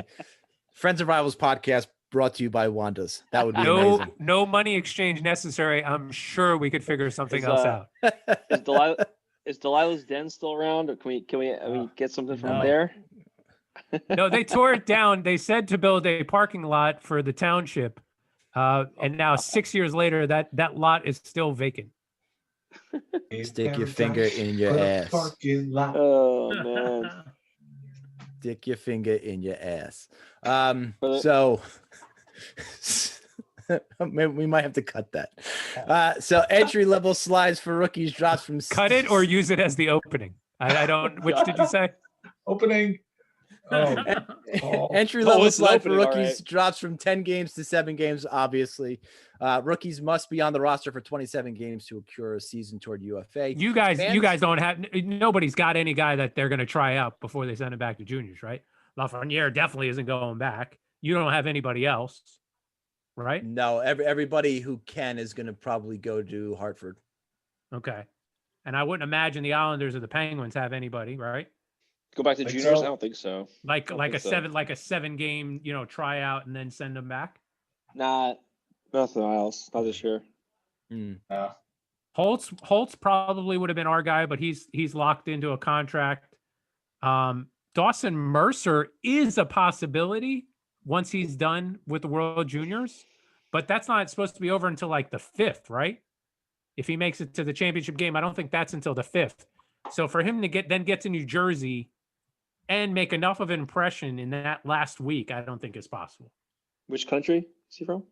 [SPEAKER 2] Friends and Rivals podcast brought to you by Wanda's. That would be amazing.
[SPEAKER 6] No money exchange necessary. I'm sure we could figure something else out.
[SPEAKER 4] Is Delilah's Den still around, or can we get something from there?
[SPEAKER 6] No, they tore it down. They said to build a parking lot for the township, and now 6 years later, that lot is still vacant.
[SPEAKER 2] Stick your finger in your ass.
[SPEAKER 4] Oh man.
[SPEAKER 2] Stick your finger in your ass. So maybe we might have to cut that. So entry level slides for rookies drops from
[SPEAKER 6] cut it or use it as the opening. I don't. Which did you say?
[SPEAKER 3] Opening.
[SPEAKER 2] Entry level slide for rookies drops from 10 games to 7 games. Obviously, rookies must be on the roster for 27 games to accrue a season toward UFA.
[SPEAKER 6] You guys don't have. Nobody's got any guy that they're going to try out before they send him back to juniors, right? Lafreniere definitely isn't going back. You don't have anybody else, right?
[SPEAKER 2] No, everybody who can is going to probably go to Hartford.
[SPEAKER 6] Okay, and I wouldn't imagine the Islanders or the Penguins have anybody, right?
[SPEAKER 4] Go back to juniors? I don't think so.
[SPEAKER 6] Like a 7 game, tryout and then send them back.
[SPEAKER 4] Nothing else. Not this year.
[SPEAKER 6] Holtz probably would have been our guy, but he's locked into a contract. Dawson Mercer is a possibility once he's done with the World Juniors, but that's not supposed to be over until like the 5th, right? If he makes it to the championship game, I don't think that's until the 5th. So for him to get to New Jersey and make enough of an impression in that last week, I don't think it's possible.
[SPEAKER 4] Which country is he from?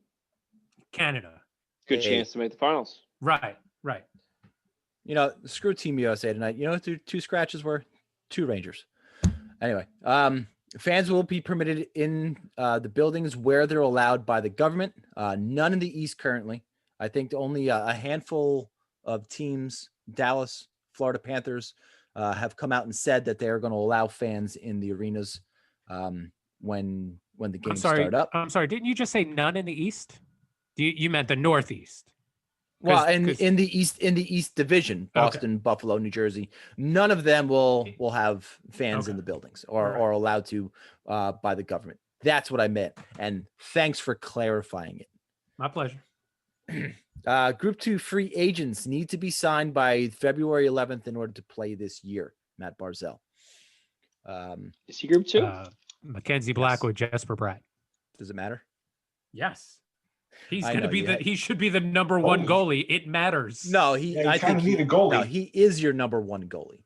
[SPEAKER 6] Canada.
[SPEAKER 4] Good chance to make the finals.
[SPEAKER 6] Right.
[SPEAKER 2] Screw Team USA tonight. You know what the 2 scratches were? 2 Rangers. Anyway, fans will be permitted in the buildings where they're allowed by the government. None in the East currently. I think only a handful of teams, Dallas, Florida Panthers, have come out and said that they're going to allow fans in the arenas when the games start up.
[SPEAKER 6] I'm sorry, didn't you just say none in the East? You meant the Northeast.
[SPEAKER 2] Well, in the East Division, Boston, Buffalo, New Jersey, none of them will have fans in the buildings or allowed to by the government. That's what I meant. And thanks for clarifying it.
[SPEAKER 6] My pleasure.
[SPEAKER 2] Group 2 free agents need to be signed by February 11th in order to play this year. Matt Barzell.
[SPEAKER 4] Is he Group 2?
[SPEAKER 6] Mackenzie Blackwood, Jesper Bratt.
[SPEAKER 2] Does it matter?
[SPEAKER 6] Yes. He's going to be he should be the number 1 goalie. It matters.
[SPEAKER 2] No,
[SPEAKER 3] I think need a goalie.
[SPEAKER 2] No, he is your number 1 goalie.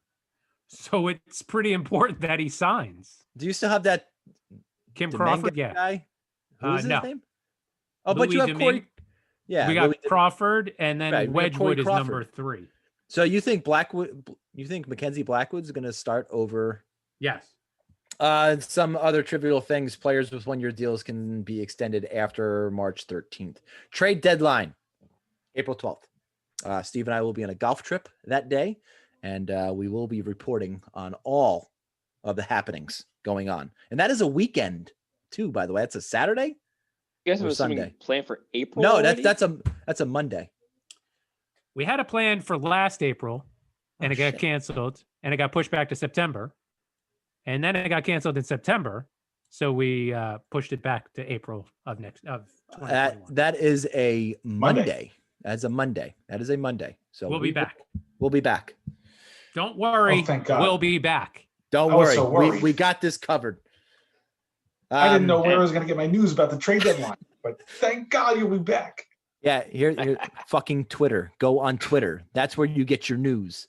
[SPEAKER 6] So it's pretty important that he signs.
[SPEAKER 2] Do you still have that
[SPEAKER 6] Kim
[SPEAKER 2] Dominga
[SPEAKER 6] Crawford? Yeah.
[SPEAKER 2] Guy? Who is his name? Oh,
[SPEAKER 6] Louis
[SPEAKER 2] but you have Corey. Yeah,
[SPEAKER 6] we got Crawford, and then Wedgwood is number 3.
[SPEAKER 2] So you think Mackenzie Blackwood's going to start over?
[SPEAKER 6] Yes.
[SPEAKER 2] Some other trivial things. Players with 1-year deals can be extended after March 13th. Trade deadline, April 12th. Steve and I will be on a golf trip that day, and we will be reporting on all of the happenings going on. And that is a weekend too, by the way. That's a Saturday.
[SPEAKER 4] You guys have
[SPEAKER 2] Sunday
[SPEAKER 4] plan for April?
[SPEAKER 2] No,
[SPEAKER 4] already?
[SPEAKER 2] that's a Monday.
[SPEAKER 6] We had a plan for last April, and it got
[SPEAKER 2] shit.
[SPEAKER 6] canceled, and it got pushed back to September, and then it got canceled in September, so we pushed it back to April of 2021.
[SPEAKER 2] That is a Monday. That's a Monday. That is a Monday. So
[SPEAKER 6] we'll be back.
[SPEAKER 2] We'll be back.
[SPEAKER 6] Don't worry.
[SPEAKER 3] Oh, thank God.
[SPEAKER 6] We'll be back.
[SPEAKER 2] Don't
[SPEAKER 3] I was
[SPEAKER 2] worry.
[SPEAKER 3] so worried.
[SPEAKER 2] We got this covered.
[SPEAKER 3] I didn't know where I was going to get my news about the trade deadline, but thank God you'll be back.
[SPEAKER 2] Yeah, here fucking Twitter. Go on Twitter. That's where you get your news.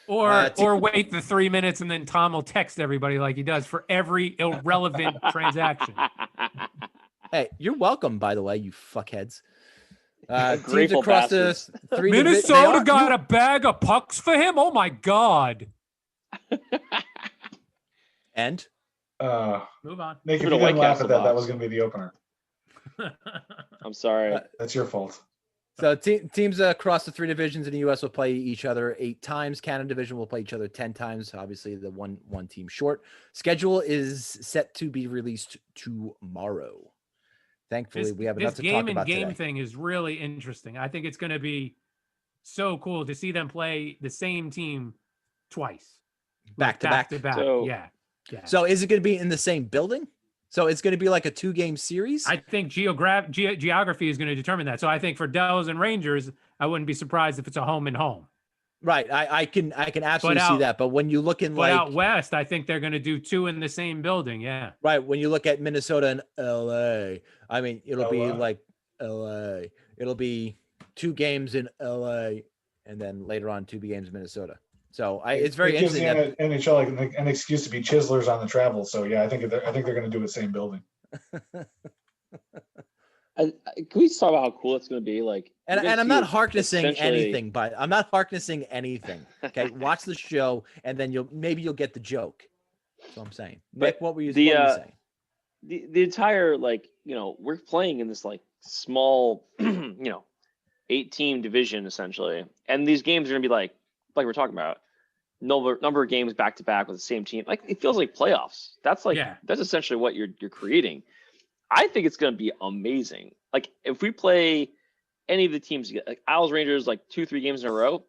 [SPEAKER 6] Or wait the 3 minutes and then Tom will text everybody like he does for every irrelevant transaction.
[SPEAKER 2] Hey, you're welcome, by the way, you fuckheads. Teams
[SPEAKER 4] Grateful
[SPEAKER 2] across
[SPEAKER 4] bastards.
[SPEAKER 2] the three
[SPEAKER 6] Minnesota got a bag of pucks for him? Oh my God.
[SPEAKER 2] And
[SPEAKER 6] Move on.
[SPEAKER 3] Nick, if
[SPEAKER 4] Put
[SPEAKER 3] you
[SPEAKER 4] a White
[SPEAKER 3] didn't laugh
[SPEAKER 4] Castle
[SPEAKER 3] at that, that
[SPEAKER 4] box.
[SPEAKER 3] was going to be the opener.
[SPEAKER 4] I'm sorry.
[SPEAKER 3] That's your fault.
[SPEAKER 2] so teams across the 3 divisions in the U.S. will play each other 8 times. Canada division will play each other 10 times. Obviously, the one team short. Schedule is set to be released tomorrow. Thankfully, we have enough to talk about
[SPEAKER 6] This game
[SPEAKER 2] today.
[SPEAKER 6] thing is really interesting. I think it's going to be so cool to see them play the same team twice.
[SPEAKER 2] Back to back.
[SPEAKER 4] So-
[SPEAKER 6] yeah.
[SPEAKER 2] So is it going to be in the same building? So it's going to be like a 2-game series?
[SPEAKER 6] I think geography is going to determine that. So I think for Devils and Rangers, I wouldn't be surprised if it's a home and home.
[SPEAKER 2] Right. I can absolutely see that. But when you look in
[SPEAKER 6] But out west, I think they're going to do 2 in the same building. Yeah.
[SPEAKER 2] right, when you look at Minnesota and LA, I mean, it'll be
[SPEAKER 3] LA.
[SPEAKER 2] like LA. It'll be 2 games in LA and then later on 2 games in Minnesota. So it's very
[SPEAKER 3] it gives
[SPEAKER 2] interesting.
[SPEAKER 3] the NHL like an excuse to be chiselers on the travel. So yeah, I think they're going to do the same building.
[SPEAKER 4] Can we just talk about how cool it's going to be? Like,
[SPEAKER 2] And I'm not harnessing
[SPEAKER 4] essentially-
[SPEAKER 2] anything, but I'm not harnessing anything. Okay, watch the show, and then you'll get the joke. That's what I'm saying. Nick, what were you saying?
[SPEAKER 4] The entire, like, we're playing in this like small 8-team division essentially, and these games are going to be like we're talking about number of games back to back with the same team. Like, it feels like playoffs. That's that's essentially what you're creating. I think it's going to be amazing. Like, if we play any of the teams, like Isles Rangers, like 2-3 games in a row,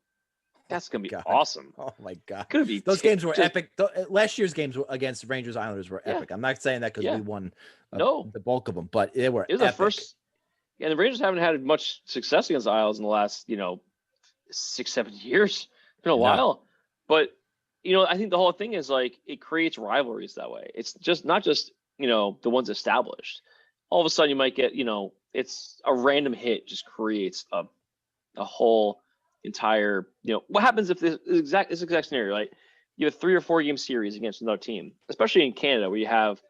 [SPEAKER 4] that's going to be awesome.
[SPEAKER 2] Oh my God.
[SPEAKER 4] Could be
[SPEAKER 2] Those games were epic. Last year's games against Rangers Islanders were epic. I'm not saying that because we won the bulk of them, but they were
[SPEAKER 4] It was
[SPEAKER 2] epic.
[SPEAKER 4] the first, and the Rangers haven't had much success against the Isles in the last 6-7 years. It's been a while, but I think the whole thing is like it creates rivalries that way. It's just not just the ones established. All of a sudden, you might get it's a random hit just creates a whole entire what happens if this exact scenario, right? You have a 3 or 4 game series against another team, especially in Canada where you have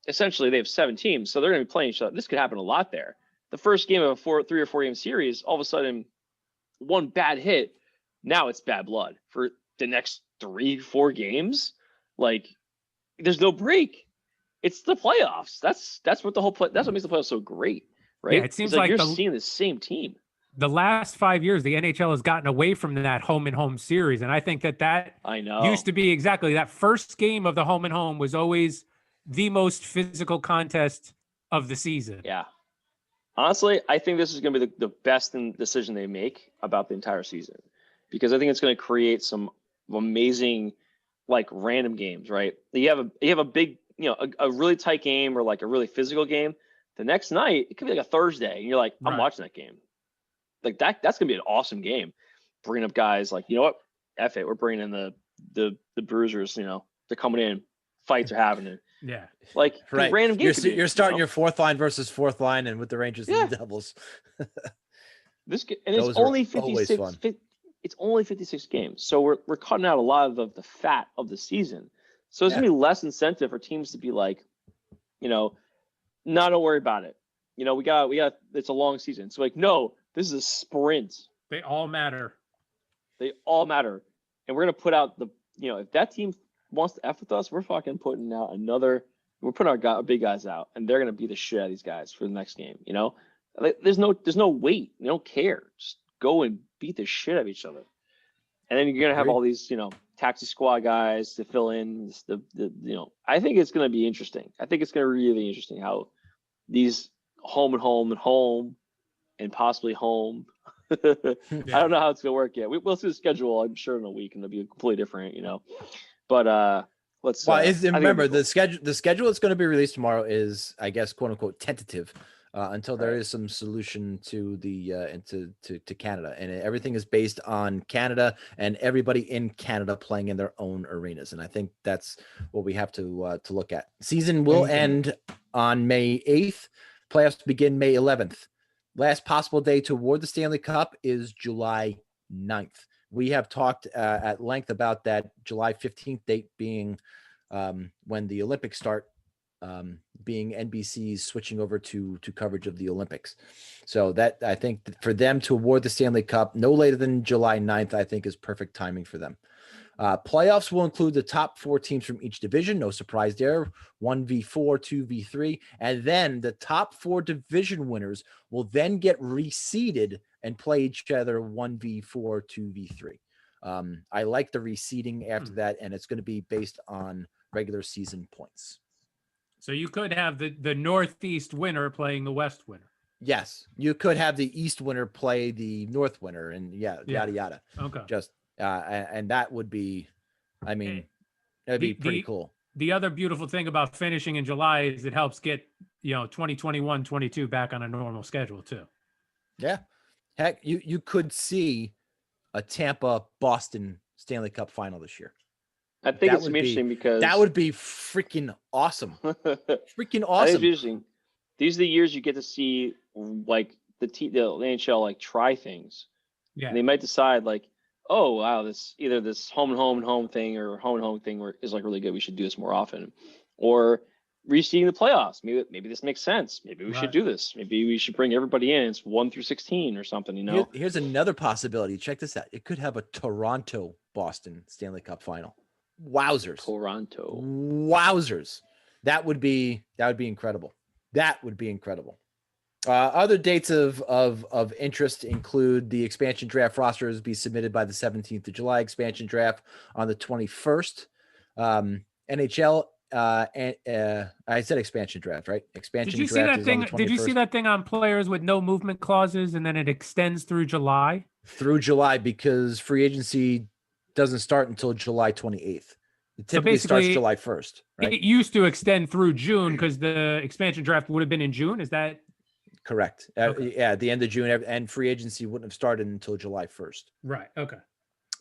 [SPEAKER 4] essentially they have 7 teams, so they're going to be playing each other. This could happen a lot there. The first game of a 3 or 4 game series, all of a sudden, one bad hit, now it's bad blood for the next 3-4 games. Like, there's no break. It's the playoffs. That's what that's what makes the playoffs so great, right?
[SPEAKER 6] Yeah, it seems like
[SPEAKER 4] you're seeing the same team.
[SPEAKER 6] The last 5 years, the NHL has gotten away from that home and home series, and I think that
[SPEAKER 4] I know
[SPEAKER 6] used to be exactly that. First game of the home and home was always the most physical contest of the season.
[SPEAKER 4] Yeah. Honestly, I think this is going to be the best decision they make about the entire season, because I think it's going to create some amazing, like, random games, right? You have a big, a really tight game or like a really physical game. The next night, it could be like a Thursday, and you're like, I'm watching that game. Like that's going to be an awesome game. Bringing up guys like, you know what? F it. We're bringing in the bruisers, they're coming in, fights are happening.
[SPEAKER 6] Yeah.
[SPEAKER 4] Like,
[SPEAKER 2] right.
[SPEAKER 4] Random games.
[SPEAKER 2] You're starting your 4th line versus 4th line, and with the Rangers and the Devils.
[SPEAKER 4] It's only 56. It's only 56 games, so we're cutting out a lot of the fat of the season. So it's gonna be less incentive for teams to be like, don't worry about it. We got. It's a long season. So like, no, this is a sprint.
[SPEAKER 6] They all matter.
[SPEAKER 4] They all matter, and we're gonna put out if that team wants to F with us, we're fucking putting out we're putting our big guys out, and they're going to beat the shit out of these guys for the next game, you know? Like, there's no wait. They don't care. Just go and beat the shit out of each other. And then you're going to have all these, you know, taxi squad guys to fill in I think it's going to be interesting. I think it's going to be really interesting how these home and possibly home. I don't know how it's going to work yet. We'll see the schedule, I'm sure, in a week, and it'll be completely different, you know. But let's.
[SPEAKER 2] Well, remember the schedule. The schedule that's going to be released tomorrow is, I guess, quote unquote, tentative, until there is some solution to the to Canada, and everything is based on Canada and everybody in Canada playing in their own arenas, and I think that's what we have to look at. Season will end on May 8th. Playoffs begin May 11th. Last possible day to award the Stanley Cup is July 9th. We have talked at length about that July 15th date being when the Olympics start, being NBC's switching over to coverage of the Olympics. So that, I think, for them to award the Stanley Cup no later than July 9th, I think is perfect timing for them. Playoffs will include the top 4 teams from each division. No surprise there. 1v4, 2v3. And then the top 4 division winners will then get reseeded and play each other 1v4, 2v3. I like the reseeding after that, and it's going to be based on regular season points.
[SPEAKER 6] So you could have the Northeast winner playing the West winner.
[SPEAKER 2] Yes, you could have the East winner play the North winner, and yada yada. Okay. Just and that would be, I mean, that'd be pretty cool.
[SPEAKER 6] The other beautiful thing about finishing in July is it helps get 2021-22 back on a normal schedule too.
[SPEAKER 2] Yeah, heck, you could see a Tampa-Boston Stanley Cup final this year.
[SPEAKER 4] I think it's interesting because
[SPEAKER 2] that would be freaking awesome. Freaking awesome.
[SPEAKER 4] I think it's interesting. These are the years you get to see like the NHL like try things. Yeah. And they might decide like, oh wow, this home and home thing or home and home thing is like really good. We should do this more often. Or reseeding the playoffs. Maybe this makes sense. Maybe we should do this. Maybe we should bring everybody in. It's 1 through 16 or something, you know.
[SPEAKER 2] Here's another possibility. Check this out. It could have a Toronto-Boston Stanley Cup final. Wowzers.
[SPEAKER 4] Toronto.
[SPEAKER 2] Wowzers. That would be incredible. That would be incredible. Other dates of interest include the expansion draft rosters be submitted by the 17th of July, expansion draft on the 21st. NHL and I said expansion draft, right? Expansion draft.
[SPEAKER 6] Did you see that thing on players with no movement clauses and then it extends through July? Through
[SPEAKER 2] July, because free agency doesn't start until July 28th. It typically starts July 1st, right?
[SPEAKER 6] It used to extend through June because the expansion draft would have been in June. Is that
[SPEAKER 2] correct? Okay. Yeah, at the end of June, and free agency wouldn't have started until July 1st.
[SPEAKER 6] Right. Okay.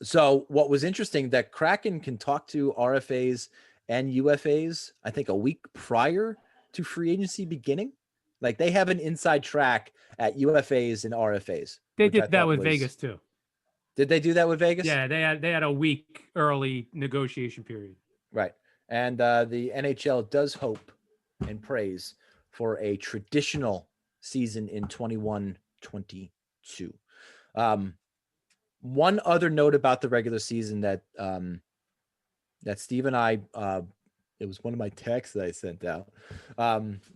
[SPEAKER 2] So what was interesting that Kraken can talk to RFAs and UFAs, I think a week prior to free agency beginning. Like they have an inside track at UFAs and RFAs.
[SPEAKER 6] They did that with Vegas too.
[SPEAKER 2] Did they do that with Vegas?
[SPEAKER 6] Yeah, they had a week early negotiation period.
[SPEAKER 2] Right. And the NHL does hope and prays for a traditional season in 21-22. One other note about the regular season that Steve and I, it was one of my texts that I sent out,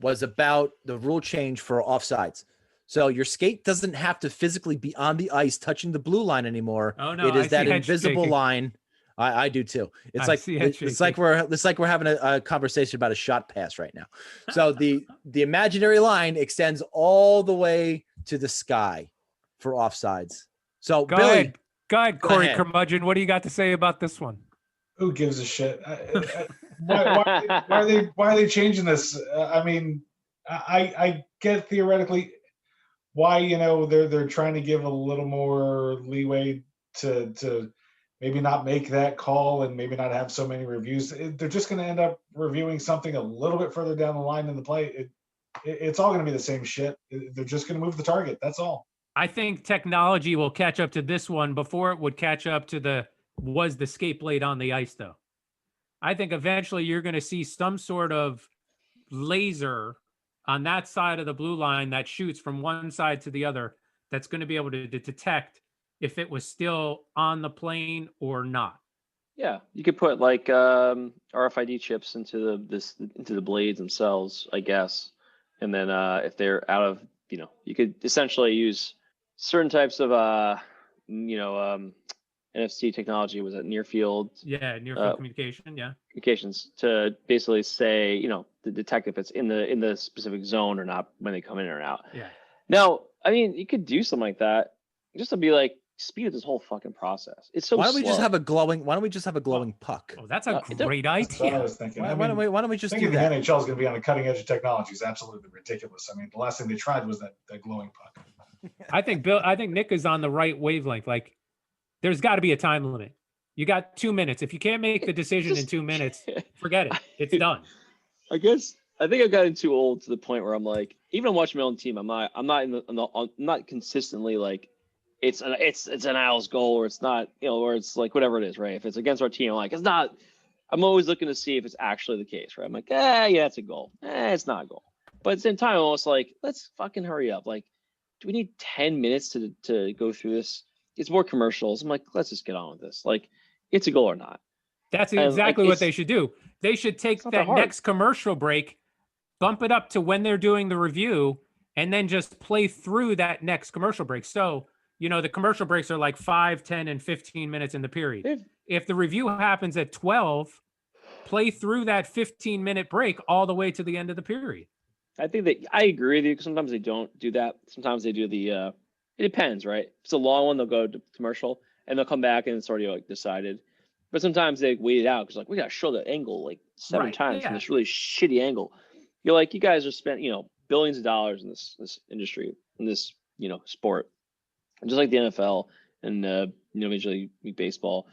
[SPEAKER 2] was about the rule change for offsides. So your skate doesn't have to physically be on the ice touching the blue line anymore.
[SPEAKER 6] Oh no,
[SPEAKER 2] it is that invisible line. I do too. It's like we're having a conversation about a shot pass right now. So the imaginary line extends all the way to the sky for offsides. So
[SPEAKER 6] go ahead, Corey Curmudgeon. What do you got to say about this one?
[SPEAKER 3] Who gives a shit? Why are they changing this? I mean, I get theoretically why they're trying to give a little more leeway to maybe not make that call and maybe not have so many reviews. They're just going to end up reviewing something a little bit further down the line in the play. It's all going to be the same shit. They're just going to move the target. That's all.
[SPEAKER 6] I think technology will catch up to this one before it would catch up to was the skate blade on the ice though. I think eventually you're going to see some sort of laser on that side of the blue line that shoots from one side to the other. That's going to be able to detect if it was still on the plane or not.
[SPEAKER 4] Yeah, you could put like RFID chips into the blades themselves, I guess. And then if they're out of, you could essentially use certain types of NFC technology. Was it near field?
[SPEAKER 6] Yeah, near field communication. Yeah,
[SPEAKER 4] communications to basically say, to detect if it's in the specific zone or not when they come in or out.
[SPEAKER 6] Yeah.
[SPEAKER 4] Now, I mean, you could do something like that just to be like speed up this whole fucking process. It's so.
[SPEAKER 2] Why don't we
[SPEAKER 4] slow.
[SPEAKER 2] just have a glowing? Why don't we just have a glowing puck?
[SPEAKER 6] Oh, that's a great
[SPEAKER 3] That's what I
[SPEAKER 6] idea.
[SPEAKER 3] was thinking.
[SPEAKER 2] Why don't we just do
[SPEAKER 3] thinking
[SPEAKER 2] that?
[SPEAKER 3] the NHL is going to be on the cutting edge of technology is absolutely ridiculous. I mean, the last thing they tried was that glowing puck.
[SPEAKER 6] I think Nick is on the right wavelength. Like, there's got to be a time limit. You got 2 minutes. If you can't make the decision in 2 minutes, forget it. It's done.
[SPEAKER 4] I think I've gotten too old to the point where I'm like, even watching my own team, I'm not consistently like, it's an Isles goal, or it's not, or it's like whatever it is, right? If it's against our team, I'm like, it's not. I'm always looking to see if it's actually the case, right? I'm like, yeah, it's a goal. It's not a goal. But at the same time, I'm almost like, let's fucking hurry up. Like, do we need 10 minutes to go through this? It's more commercials. I'm like, let's just get on with this. Like, it's a goal or not.
[SPEAKER 6] That's exactly what they should do. They should take that next commercial break, bump it up to when they're doing the review, and then just play through that next commercial break. So, the commercial breaks are like 5, 10, and 15 minutes in the period. If the review happens at 12, play through that 15-minute break all the way to the end of the period.
[SPEAKER 4] I think that I agree with you, because sometimes they don't do that. Sometimes they do it depends, right? If it's a long one, they'll go to commercial and they'll come back and it's already like decided. But sometimes they wait it out because like we gotta show the angle like 7 times from this really shitty angle. You're like, you guys are spent, billions of dollars in this industry, in this, sport. And just like the NFL and Major League Baseball.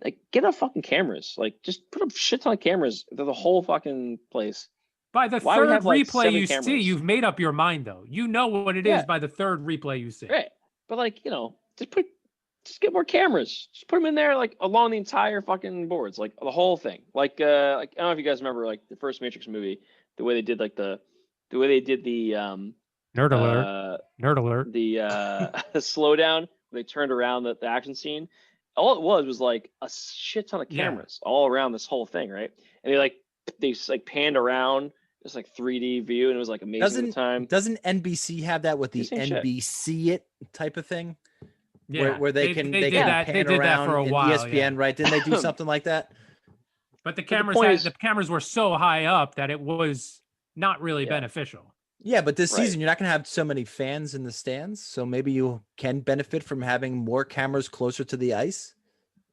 [SPEAKER 4] Like, get up fucking cameras. Like, just put up shit ton of cameras through the whole fucking place.
[SPEAKER 6] By the third replay you see, you've made up your mind, though. You know what it is by the third replay you see.
[SPEAKER 4] Right. But, like, just get more cameras. Just put them in there, like, along the entire fucking boards, like, the whole thing. Like I don't know if you guys remember, like, the first Matrix movie, the way they did, like, the
[SPEAKER 6] Nerd alert.
[SPEAKER 4] The slowdown, they turned around the action scene. All it was like a shit ton of cameras all around this whole thing, right? And they just panned around, just like 3D view, and it was like amazing at the time.
[SPEAKER 2] Doesn't NBC have that with the NBC it type of thing?
[SPEAKER 6] Yeah,
[SPEAKER 2] where they can pan around
[SPEAKER 6] that for a while.
[SPEAKER 2] ESPN, right? Didn't they do something like that?
[SPEAKER 6] But the cameras were so high up that it was not really beneficial.
[SPEAKER 2] Yeah, but this season you're not going to have so many fans in the stands, so maybe you can benefit from having more cameras closer to the ice.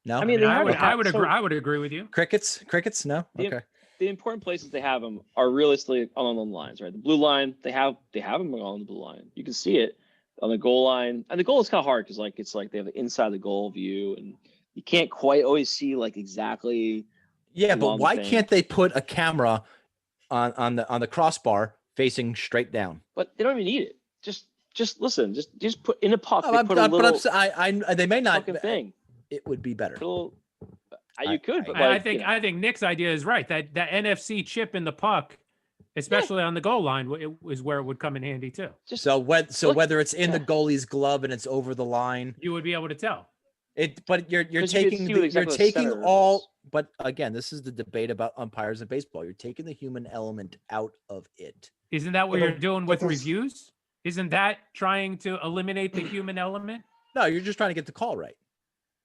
[SPEAKER 2] No,
[SPEAKER 6] I mean, I would agree with you.
[SPEAKER 2] Crickets, no. Okay.
[SPEAKER 4] The important places they have them are realistically along the lines, right? The blue line, they have them on the blue line. You can see it on the goal line, and the goal is kind of hard because it's like they have the inside the goal view, and you can't quite always see like exactly.
[SPEAKER 2] Yeah, but why can't they put a camera on the crossbar facing straight down?
[SPEAKER 4] But they don't even need it. Just listen. Just put in a puck.
[SPEAKER 2] They may not.
[SPEAKER 4] Thing.
[SPEAKER 2] It would be better.
[SPEAKER 4] You could. But
[SPEAKER 6] I think Nick's idea is right. That NFC chip in the puck, especially on the goal line, is where it would come in handy too.
[SPEAKER 2] Whether it's in the goalie's glove and it's over the line,
[SPEAKER 6] you would be able to tell.
[SPEAKER 2] But you're taking all. But again, this is the debate about umpires in baseball. You're taking the human element out of it.
[SPEAKER 6] Isn't that what you're doing with reviews? Isn't that trying to eliminate the human element?
[SPEAKER 2] No, you're just trying to get the call right.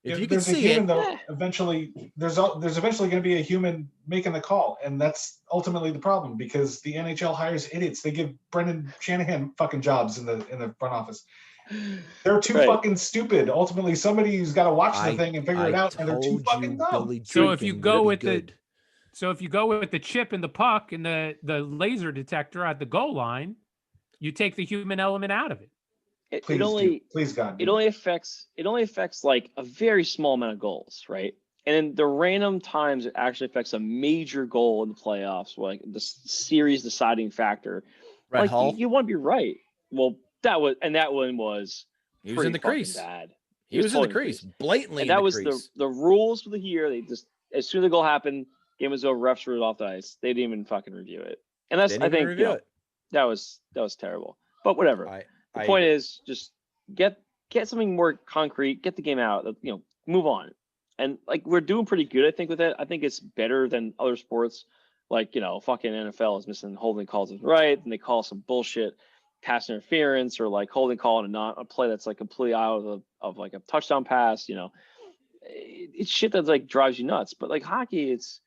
[SPEAKER 2] If you can
[SPEAKER 3] see
[SPEAKER 2] it,
[SPEAKER 3] though, eventually there's eventually going to be a human making the call, and that's ultimately the problem because the NHL hires idiots. They give Brendan Shanahan fucking jobs in the front office. They're too fucking stupid. Ultimately, somebody's got to watch the thing and figure it out, and they're too fucking dumb.
[SPEAKER 6] So if you go with the chip in the puck and the laser detector at the goal line, you take the human element out of it.
[SPEAKER 3] Please God.
[SPEAKER 4] It only affects like a very small amount of goals, right? And then the random times it actually affects a major goal in the playoffs, like the series deciding factor.
[SPEAKER 2] Red Hull.
[SPEAKER 4] You want to be right. Well, that one was
[SPEAKER 2] he was in the crease.
[SPEAKER 4] Bad.
[SPEAKER 2] He was in the crease, blatantly.
[SPEAKER 4] And that was the rules for the year. They just as soon as the goal happened, game was over. Refs were off the ice. They didn't even fucking review it. And that's I think that was terrible. But whatever. The point is just get something more concrete. Get the game out. Move on. And like we're doing pretty good, I think, with it. I think it's better than other sports. Like, fucking NFL is missing holding calls right, and they call some bullshit pass interference or like holding call on a play that's like completely out of like a touchdown pass. It's shit that like drives you nuts. But like hockey, it's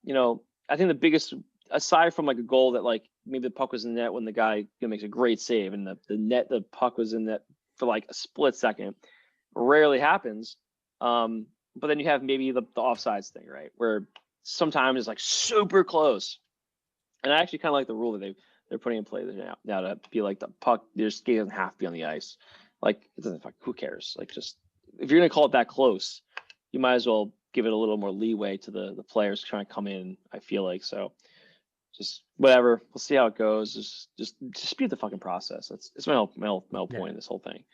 [SPEAKER 4] I think the biggest, aside from like a goal that like maybe the puck was in net when the guy makes a great save and the puck was in net for like a split second, rarely happens. But then you have maybe the offsides thing, right? Where sometimes it's like super close. And I actually kind of like the rule that they're putting in play now to be like the puck, their skate doesn't have to be on the ice. Like it doesn't, who cares? Like just, if you're going to call it that close, you might as well give it a little more leeway to the players trying to come in, I feel like. So just whatever, we'll see how it goes. Just speed the fucking process. It's my whole point in this whole thing.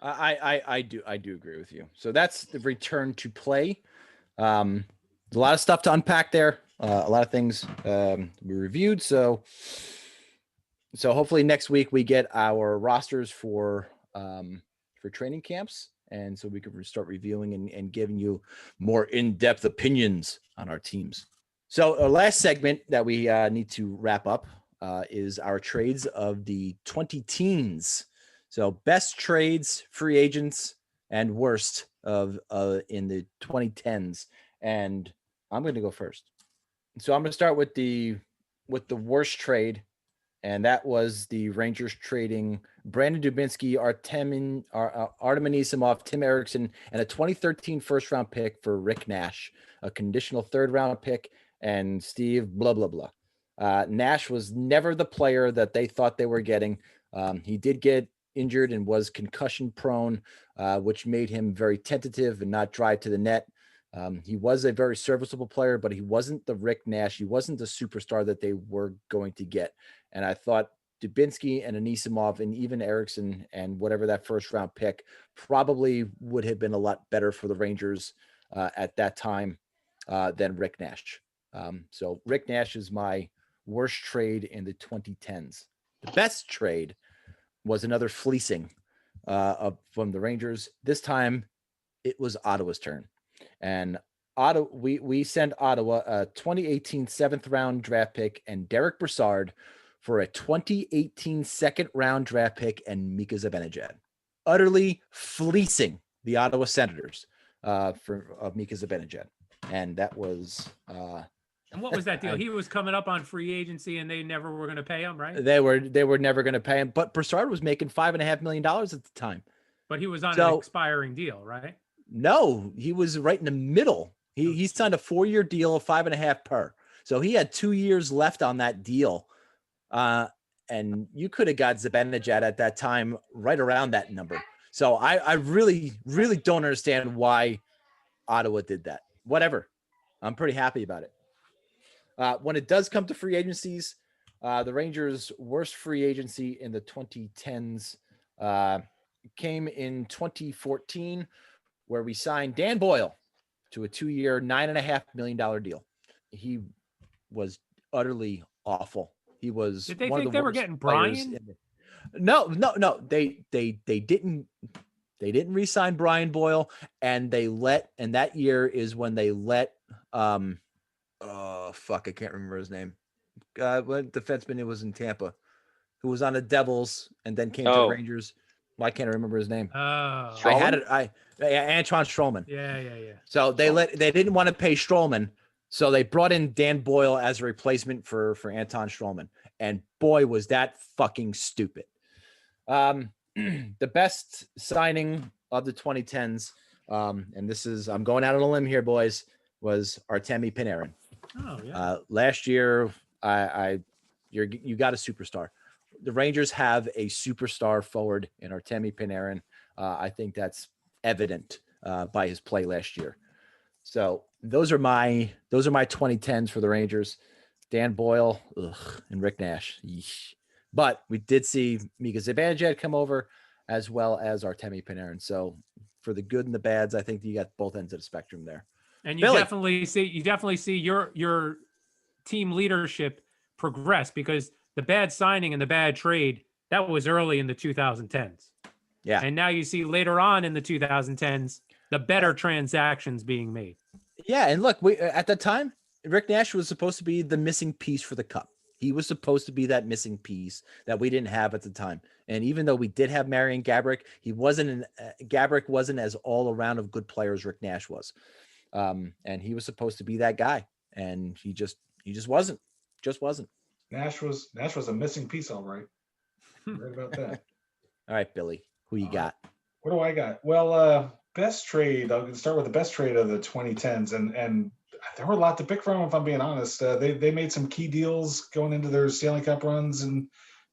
[SPEAKER 2] I do agree with you. So that's the return to play. A lot of stuff to unpack there. A lot of things we reviewed. So hopefully next week we get our rosters for training camps, and so we can start reviewing and giving you more in-depth opinions on our teams. So our last segment that we need to wrap up is our trades of the 20 teens. So best trades, free agents, and worst of in the 2010s. And I'm going to go first. So I'm going to start with the worst trade, and that was the Rangers trading Brandon Dubinsky, Artem Anisimov, Tim Erickson, and a 2013 first-round pick for Rick Nash, a conditional third-round pick, and Steve blah, blah, blah. Nash was never the player that they thought they were getting. He did get injured and was concussion prone, which made him very tentative and not drive to the net. He was a very serviceable player, but he wasn't the Rick Nash. He wasn't the superstar that they were going to get. And I thought Dubinsky and Anisimov and even Erickson and whatever that first round pick probably would have been a lot better for the Rangers at that time than Rick Nash. So Rick Nash is my worst trade in the 2010s. The best trade was another fleecing from the Rangers. This time it was Ottawa's turn. And we sent Ottawa a 2018 seventh round draft pick and Derrick Brassard for a 2018 second round draft pick and Mika Zibanejad. Utterly fleecing the Ottawa Senators of Mika Zibanejad. And that was
[SPEAKER 6] and what was that deal? He was coming up on free agency and they never were going to pay him, right?
[SPEAKER 2] They were never going to pay him, but Brassard was making $5.5 million at the time.
[SPEAKER 6] But he was on an expiring deal, right?
[SPEAKER 2] No, he was right in the middle. He signed a 4-year deal of $5.5 per. So he had 2 years left on that deal. And you could have got Zibanejad at that time right around that number. So I really, really don't understand why Ottawa did that. Whatever. I'm pretty happy about it. When it does come to free agencies, the Rangers' worst free agency in the 2010s came in 2014, where we signed Dan Boyle to a 2-year, $9.5 million deal. He was utterly awful. He was.
[SPEAKER 6] Did they think they were getting Brian?
[SPEAKER 2] No. They didn't. They didn't re-sign Brian Boyle, and that year is when they let. I can't remember his name. What defenseman it was in Tampa, who was on the Devils and then came to the Rangers. Why can't I remember his name?
[SPEAKER 6] I
[SPEAKER 2] had it. Antoine Stroman.
[SPEAKER 6] Yeah.
[SPEAKER 2] So they didn't want to pay Stroman, so they brought in Dan Boyle as a replacement for Anton Stroman. And boy, was that fucking stupid. The best signing of the 2010s, and this is, I'm going out on a limb here, boys, was Artemi Panarin.
[SPEAKER 6] Oh yeah.
[SPEAKER 2] Last year, you got a superstar. The Rangers have a superstar forward in Artemi Panarin. I think that's evident by his play last year. So those are my 2010s for the Rangers. Dan Boyle, and Rick Nash. Yeesh. But we did see Mika Zibanejad come over, as well as Artemi Panarin. So for the good and the bads, I think you got both ends of the spectrum there.
[SPEAKER 6] And you definitely see your team leadership progress, because the bad signing and the bad trade, that was early in the 2010s.
[SPEAKER 2] Yeah.
[SPEAKER 6] And now you see later on in the 2010s, the better transactions being made.
[SPEAKER 2] Yeah, and look, we at the time, Rick Nash was supposed to be the missing piece for the Cup. He was supposed to be that missing piece that we didn't have at the time. And even though we did have Marion Gaborik, Gaborik wasn't as all around of good player as Rick Nash was. And he was supposed to be that guy, and he just wasn't.
[SPEAKER 3] Nash was a missing piece, all right. Right about that.
[SPEAKER 2] All right, Billy, who you got?
[SPEAKER 3] What do I got? Well, best trade. I'll start with the best trade of the 2010s, and there were a lot to pick from. If I'm being honest, they made some key deals going into their Stanley Cup runs in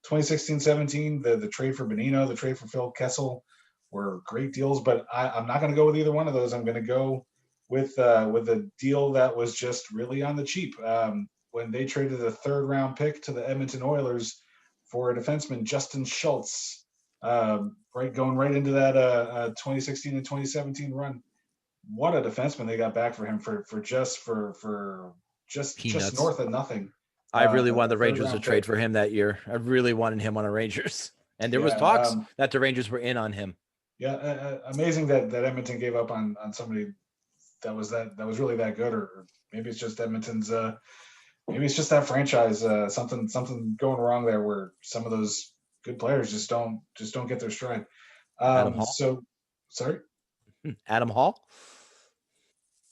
[SPEAKER 3] 2016-17. The trade for Bonino, the trade for Phil Kessel were great deals. But I'm not going to go with either one of those. I'm going to go with a deal that was just really on the cheap. When they traded a 3rd round pick to the Edmonton Oilers for a defenseman, Justin Schultz, going right into that 2016 and 2017 run. What a defenseman they got back for him for just north of nothing.
[SPEAKER 2] I really wanted the Rangers to trade for him that year. I really wanted him on the Rangers, and there was talks that the Rangers were in on him.
[SPEAKER 3] Yeah, amazing that Edmonton gave up on somebody that was really that good, or maybe it's just Edmonton's. Maybe it's just that franchise. Something going wrong there, where some of those good players just don't get their stride.
[SPEAKER 2] Adam Hall?
[SPEAKER 3] So, sorry,
[SPEAKER 2] Adam Hall.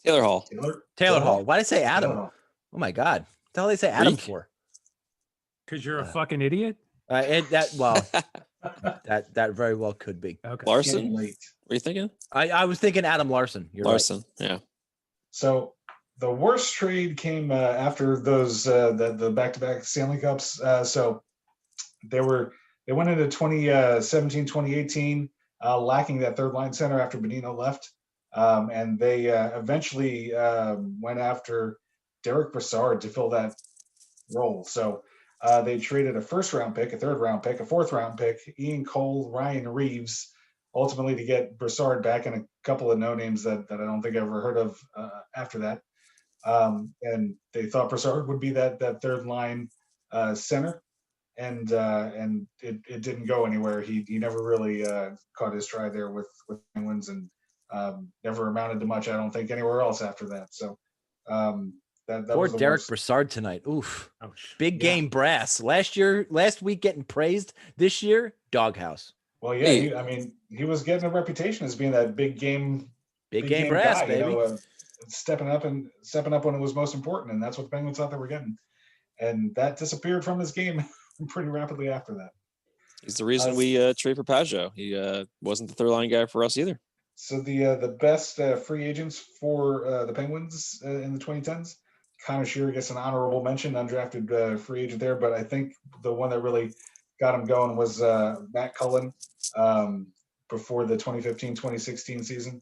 [SPEAKER 8] Taylor Hall.
[SPEAKER 2] Taylor Hall. Why did I say Adam? Oh my God! What the hell did they say Adam for?
[SPEAKER 6] Because you're a fucking idiot.
[SPEAKER 2] That very well could be.
[SPEAKER 6] Okay.
[SPEAKER 8] Larson. What are you thinking?
[SPEAKER 2] I was thinking Adam Larson. You're
[SPEAKER 8] Larson.
[SPEAKER 2] Right.
[SPEAKER 8] Yeah.
[SPEAKER 3] So the worst trade came after those the back-to-back Stanley Cups. So they went into 2017, 2018 lacking that 3rd line center after Bonino left. And they eventually went after Derrick Brassard to fill that role. So they traded a 1st round pick, a 3rd round pick, a 4th round pick, Ian Cole, Ryan Reeves, ultimately to get Brassard back, and a couple of no names that I don't think I ever heard of after that. And they thought Brassard would be that 3rd line center. And it didn't go anywhere. He never really caught his stride there with Penguins, and never amounted to much, I don't think, anywhere else after that. So that
[SPEAKER 2] poor
[SPEAKER 3] was the
[SPEAKER 2] Derrick
[SPEAKER 3] worst.
[SPEAKER 2] Brassard tonight. Oof.
[SPEAKER 6] Ouch.
[SPEAKER 2] Big game brass. Last week getting praised. This year, doghouse.
[SPEAKER 3] Well, yeah, he was getting a reputation as being that big game
[SPEAKER 2] brass,
[SPEAKER 3] guy,
[SPEAKER 2] baby.
[SPEAKER 3] Stepping up when it was most important, and that's what the Penguins thought they were getting. And that disappeared from his game pretty rapidly after that.
[SPEAKER 8] He's the reason we trade for Pajot. He wasn't the 3rd line guy for us either.
[SPEAKER 3] So the best free agents for the Penguins in the 2010s, Connor Shearer gets an honorable mention, undrafted free agent there. But I think the one that really got him going was Matt Cullen before the 2015-2016 season.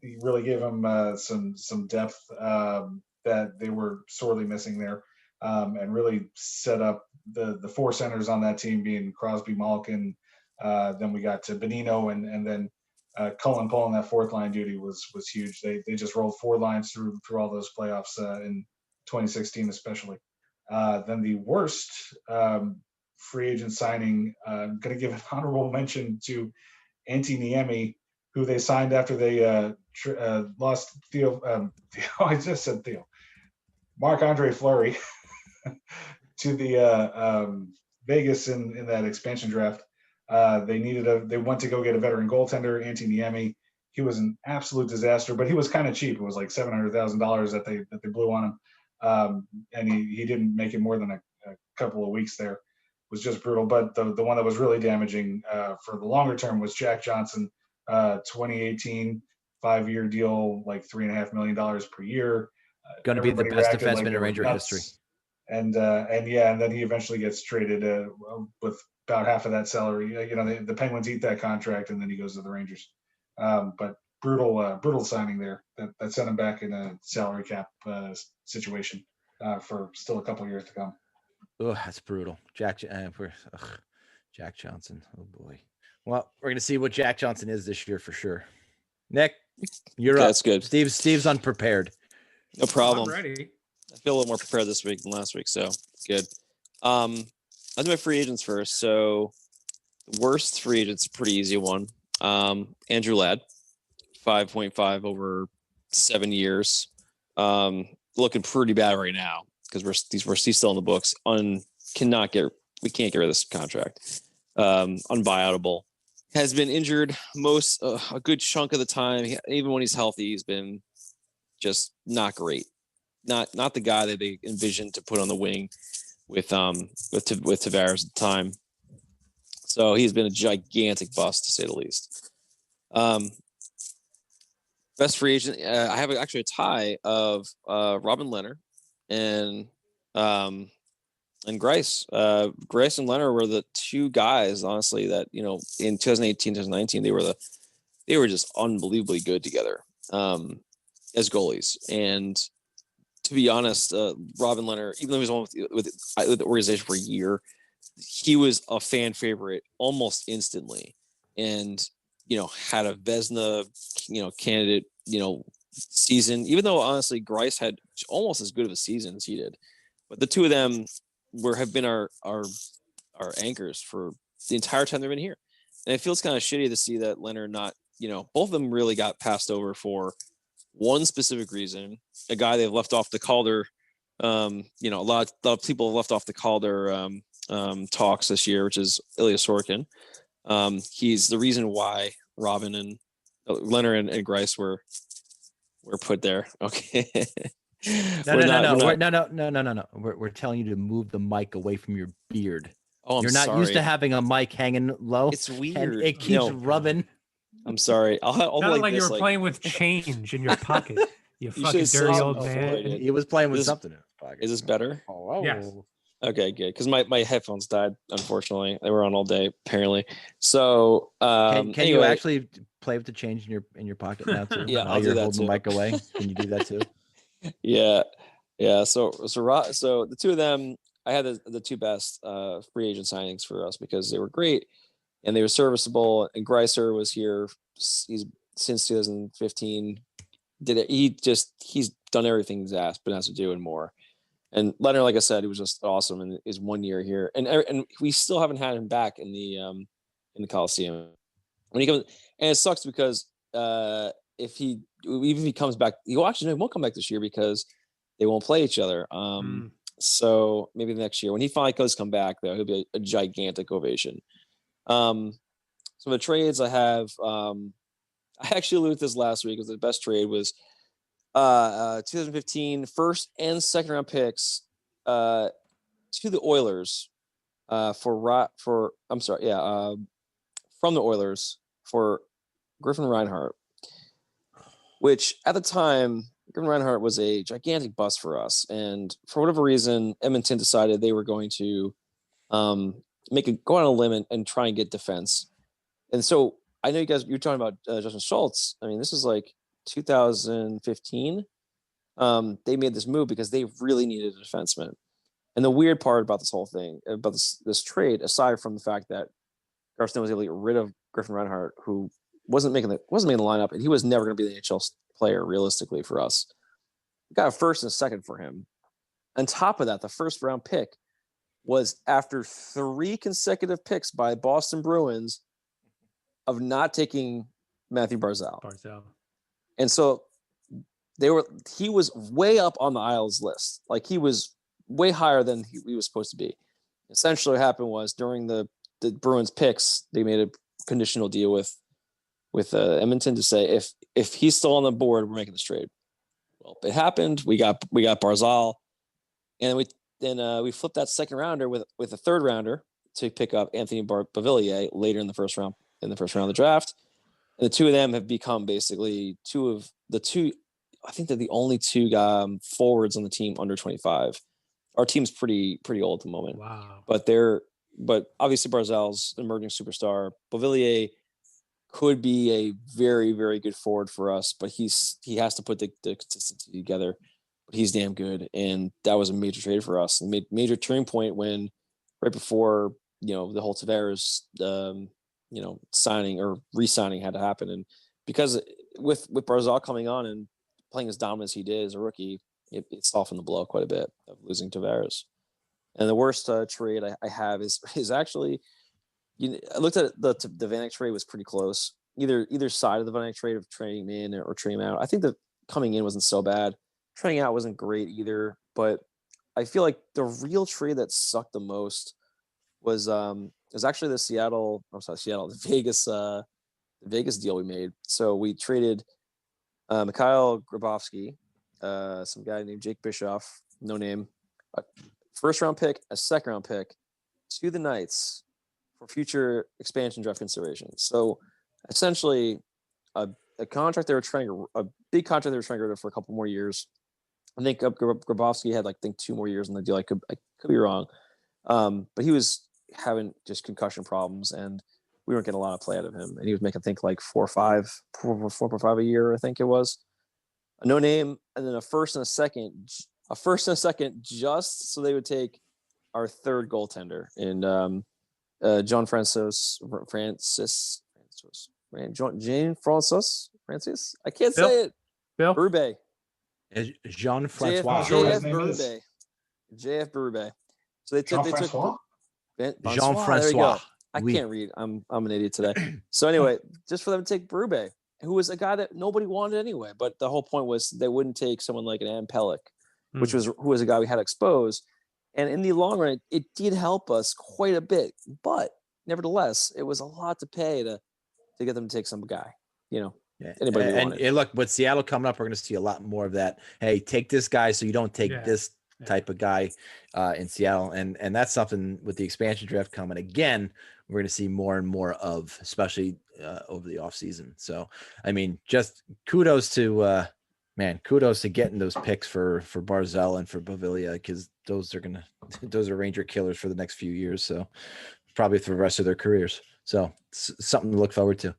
[SPEAKER 3] He really gave him some depth that they were sorely missing there, and really set up the 4 centers on that team being Crosby, Malkin. Then we got to Bonino, and then Cullen pulling that 4th line duty was huge. They just rolled 4 lines through all those playoffs in 2016 especially. Then the worst free agent signing, I'm going to give an honorable mention to Antti Niemi, who they signed after they lost Theo. I just said Theo. Marc-Andre Fleury to the Vegas in that expansion draft. They went to go get a veteran goaltender, Antti Niemi. He was an absolute disaster, but he was kind of cheap. It was like $700,000 that they blew on him, and he didn't make it more than a couple of weeks there. It was just brutal. But the one that was really damaging for the longer term was Jack Johnson, 2018 5-year deal, like $3.5 million per year.
[SPEAKER 2] Going to be the best defenseman in Ranger history.
[SPEAKER 3] And then he eventually gets traded with about half of that salary. The Penguins eat that contract, and then he goes to the Rangers. But brutal signing there that sent him back in a salary cap situation for still a couple of years to come.
[SPEAKER 2] Oh, that's brutal. Jack Johnson. Oh boy. Well, we're gonna see what Jack Johnson is this year for sure. Nick, you're up.
[SPEAKER 8] That's good.
[SPEAKER 2] Steve's unprepared.
[SPEAKER 8] No problem.
[SPEAKER 6] I'm ready.
[SPEAKER 8] I feel a little more prepared this week than last week, so good. I'll do my free agents first. So the worst free agent's a pretty easy one. Andrew Ladd, 5.5 over 7 years. looking pretty bad right now because we're still in the books. We can't get rid of this contract. Unbuyoutable. Has been injured a good chunk of the time. Even when he's healthy, he's been just not great. Not the guy that they envisioned to put on the wing with Tavares at the time. So he's been a gigantic bust to say the least. Best free agent. I have actually a tie of Robin Leonard and Grice. Grice and Leonard were the two guys, honestly, that in 2018, 2019, they were just unbelievably good together as goalies. And to be honest, Robin Leonard, even though he was on with the organization for a year, he was a fan favorite almost instantly, and had a Vezina candidate season. Even though honestly, Grice had almost as good of a season as he did, but the two of them have been our anchors for the entire time they've been here, and it feels kind of shitty to see that Leonard not. Both of them really got passed over for one specific reason. A guy they've left off the Calder. A lot of people have left off the Calder talks this year, which is Ilya Sorokin. He's the reason why Robin and Leonard and Grice were put there. Okay.
[SPEAKER 2] No. We're telling you to move the mic away from your beard.
[SPEAKER 8] Oh,
[SPEAKER 2] You're not used to having a mic hanging low.
[SPEAKER 8] It's weird.
[SPEAKER 2] And it keeps rubbing.
[SPEAKER 8] I'm sorry. I'll
[SPEAKER 6] Sounded like you were playing with change in your pocket. You fucking dirty old man.
[SPEAKER 2] He was playing with something in his pocket.
[SPEAKER 8] Is this better?
[SPEAKER 2] Oh.
[SPEAKER 6] Yes.
[SPEAKER 8] Okay, good. Because my headphones died, unfortunately. They were on all day, apparently. So
[SPEAKER 2] can you actually play with the change in your pocket now too?
[SPEAKER 8] Yeah, I'll do that
[SPEAKER 2] holding
[SPEAKER 8] too.
[SPEAKER 2] the mic away. Can you do that too?
[SPEAKER 8] Yeah. So the two of them, I had the two best free agent signings for us because they were great and they were serviceable. And Greiser was here. He's since 2015. He's done everything he's been asked to do and more. And Leonard, like I said, he was just awesome in his 1 year here, and we still haven't had him back in the Coliseum when he comes. And it sucks because if he comes back, he won't come back this year because they won't play each other. So maybe next year when he finally does come back, though, he'll be a gigantic ovation. Some of the trades I have, I actually alluded to this last week because the best trade was 2015 first and second round picks to the Oilers from the Oilers for Griffin Reinhart, which at the time Griffin Reinhart was a gigantic bust for us, and for whatever reason Edmonton decided they were going to go on a limb and try and get defense. And so I know you're talking about Justin Schultz. I mean, this is like 2015. They made this move because they really needed a defenseman. And the weird part about this whole thing, about this trade, aside from the fact that Garth was able to get rid of Griffin Reinhart, who wasn't making the lineup, and he was never going to be the NHL player realistically for us. We got a first and a second for him. On top of that, the first round pick was after 3 consecutive picks by Boston Bruins of not taking Matthew Barzal. And so he was way up on the Isles list. Like he was way higher than he was supposed to be. Essentially what happened was during the Bruins picks, they made a conditional deal with Edmonton to say, if he's still on the board, we're making this trade. Well, it happened. We got Barzal, and we flipped that second rounder with a third rounder to pick up Anthony Beauvillier later in the first round of the draft. And the two of them have become basically I think they're the only two forwards on the team under 25. Our team's pretty old at the moment.
[SPEAKER 6] Wow.
[SPEAKER 8] But obviously Barzal's emerging superstar. Beauvillier could be a very, very good forward for us, but he has to put the consistency together. But he's damn good, and that was a major trade for us. And major turning point when right before the whole Tavares signing or re-signing had to happen, and because with Barzal coming on and playing as dominant as he did as a rookie, it softened the blow quite a bit of losing Tavares. And the worst trade I have is actually, I looked at it, the Vanek trade was pretty close. Either side of the Vanek trade of trading him in or trading him out. I think that coming in wasn't so bad. Training out wasn't great either, but I feel like the real trade that sucked the most was actually the Vegas deal we made. So we traded Mikhail Grabovski, some guy named Jake Bischoff, no name, a first round pick, a second round pick to the Knights for future expansion draft considerations. So essentially a contract they were trying a big contract they were trying to get rid of for a couple more years. I think Grabovski had 2 more years on the deal. I could be wrong. But he was having just concussion problems and we weren't getting a lot of play out of him. And he was making, I think, 4 or 5 a year, I think it was. A no name, and then a first and a second, just so they would take our third goaltender in John Francis. I can't say it.
[SPEAKER 6] Bill?
[SPEAKER 8] Berube.
[SPEAKER 2] Jean-Francois.
[SPEAKER 8] JF Berube. So they took
[SPEAKER 3] Jean-Francois?
[SPEAKER 2] Jean-Francois.
[SPEAKER 8] I can't read. I'm an idiot today. So anyway, just for them to take Berube, who was a guy that nobody wanted anyway. But the whole point was they wouldn't take someone like an Ann Pellick, who was a guy we had exposed. And in the long run, it did help us quite a bit. But nevertheless, it was a lot to pay to get them to take some guy. Anybody
[SPEAKER 2] and look, with Seattle coming up, we're going to see a lot more of that. Hey, take this guy so you don't take this type of guy in Seattle. And that's something with the expansion draft coming again, we're going to see more and more of, especially over the off season. So, I mean, just kudos to getting those picks for Barzal and for Bavilla, because those are Ranger killers for the next few years. So probably for the rest of their careers. So it's something to look forward to.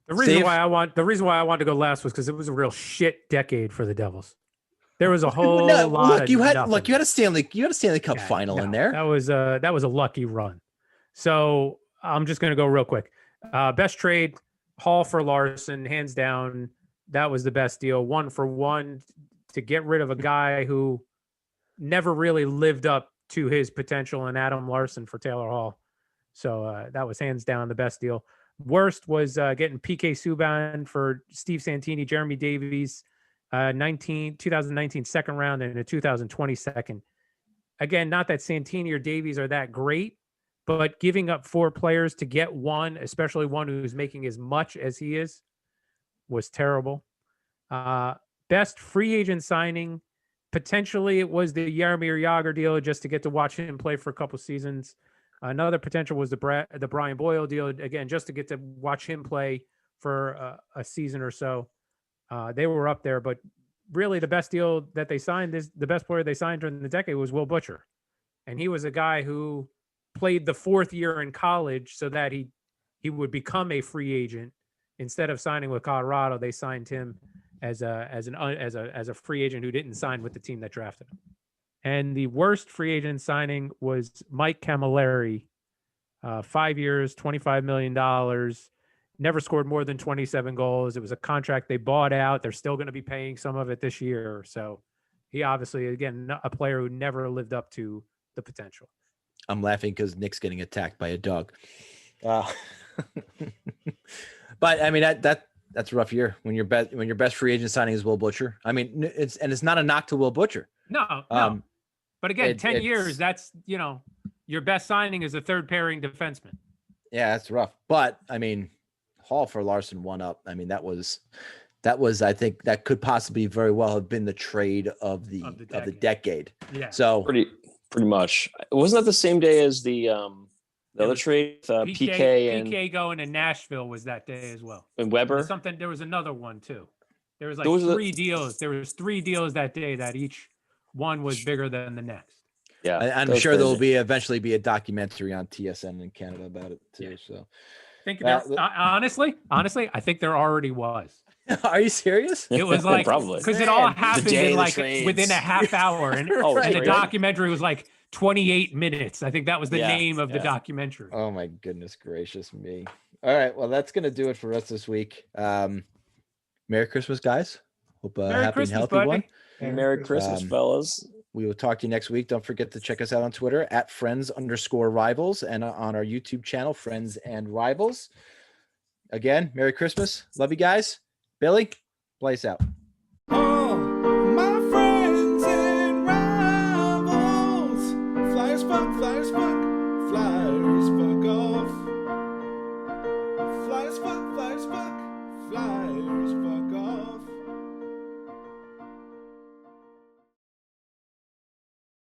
[SPEAKER 6] The reason why I wanted to go last was because it was a real shit decade for the Devils. There was a whole lot.
[SPEAKER 2] You had a Stanley Cup final in there.
[SPEAKER 6] That was a lucky run. So I'm just going to go real quick. Best trade, Hall for Larson, hands down. That was the best deal. 1-for-1 to get rid of a guy who never really lived up to his potential, and Adam Larson for Taylor Hall. So that was hands down the best deal. Worst was getting PK Subban for Steve Santini, Jeremy Davies, 2019 second round and a 2020 second. Again, not that Santini or Davies are that great, but giving up 4 players to get one, especially one who's making as much as he is, was terrible. Best free agent signing, potentially it was the Jaromir Jagr deal just to get to watch him play for a couple seasons. Another potential was the Brian Boyle deal, again, just to get to watch him play for a season or so. They were up there, but really the best deal that they signed, the best player they signed during the decade was Will Butcher. And he was a guy who played the 4th year in college so that he would become a free agent. Instead of signing with Colorado, they signed him as a free agent who didn't sign with the team that drafted him. And the worst free agent signing was Mike Camilleri, 5 years, $25 million, never scored more than 27 goals. It was a contract they bought out. They're still going to be paying some of it this year. So he obviously, again, a player who never lived up to the potential.
[SPEAKER 2] I'm laughing because Nick's getting attacked by a dog. But I mean, that's a rough year when your best free agent signing is Will Butcher. I mean, it's not a knock to Will Butcher.
[SPEAKER 6] No. But again, 10 years, that's, your best signing is a third pairing defenseman.
[SPEAKER 2] Yeah, that's rough. But I mean, Hall for Larson 1-up. I mean, that was, I think that could possibly very well have been the trade of the decade.
[SPEAKER 6] Yeah.
[SPEAKER 2] So
[SPEAKER 8] pretty much. Wasn't that the same day as the other trade?
[SPEAKER 6] PK going to Nashville was that day as well.
[SPEAKER 8] And Weber?
[SPEAKER 6] There was another one too. There was 3 deals. There was 3 deals that day that each one was bigger than the next.
[SPEAKER 8] Yeah.
[SPEAKER 2] I'm sure there'll eventually be a documentary on TSN in Canada about it too. Yeah. So
[SPEAKER 6] honestly, I think there already was.
[SPEAKER 2] Are you serious?
[SPEAKER 6] It was like,
[SPEAKER 8] probably
[SPEAKER 6] because it all happened in within a half hour. And, and the documentary was 28 minutes. I think that was the name of the documentary.
[SPEAKER 2] Oh my goodness gracious me. All right. Well, that's going to do it for us this week. Merry Christmas, guys. Hope happy and healthy one.
[SPEAKER 8] Merry Christmas, fellas.
[SPEAKER 2] We will talk to you next week. Don't forget to check us out on Twitter at @friends_rivals and on our YouTube channel, Friends and Rivals. Again, Merry Christmas. Love you guys. Billy, play us out.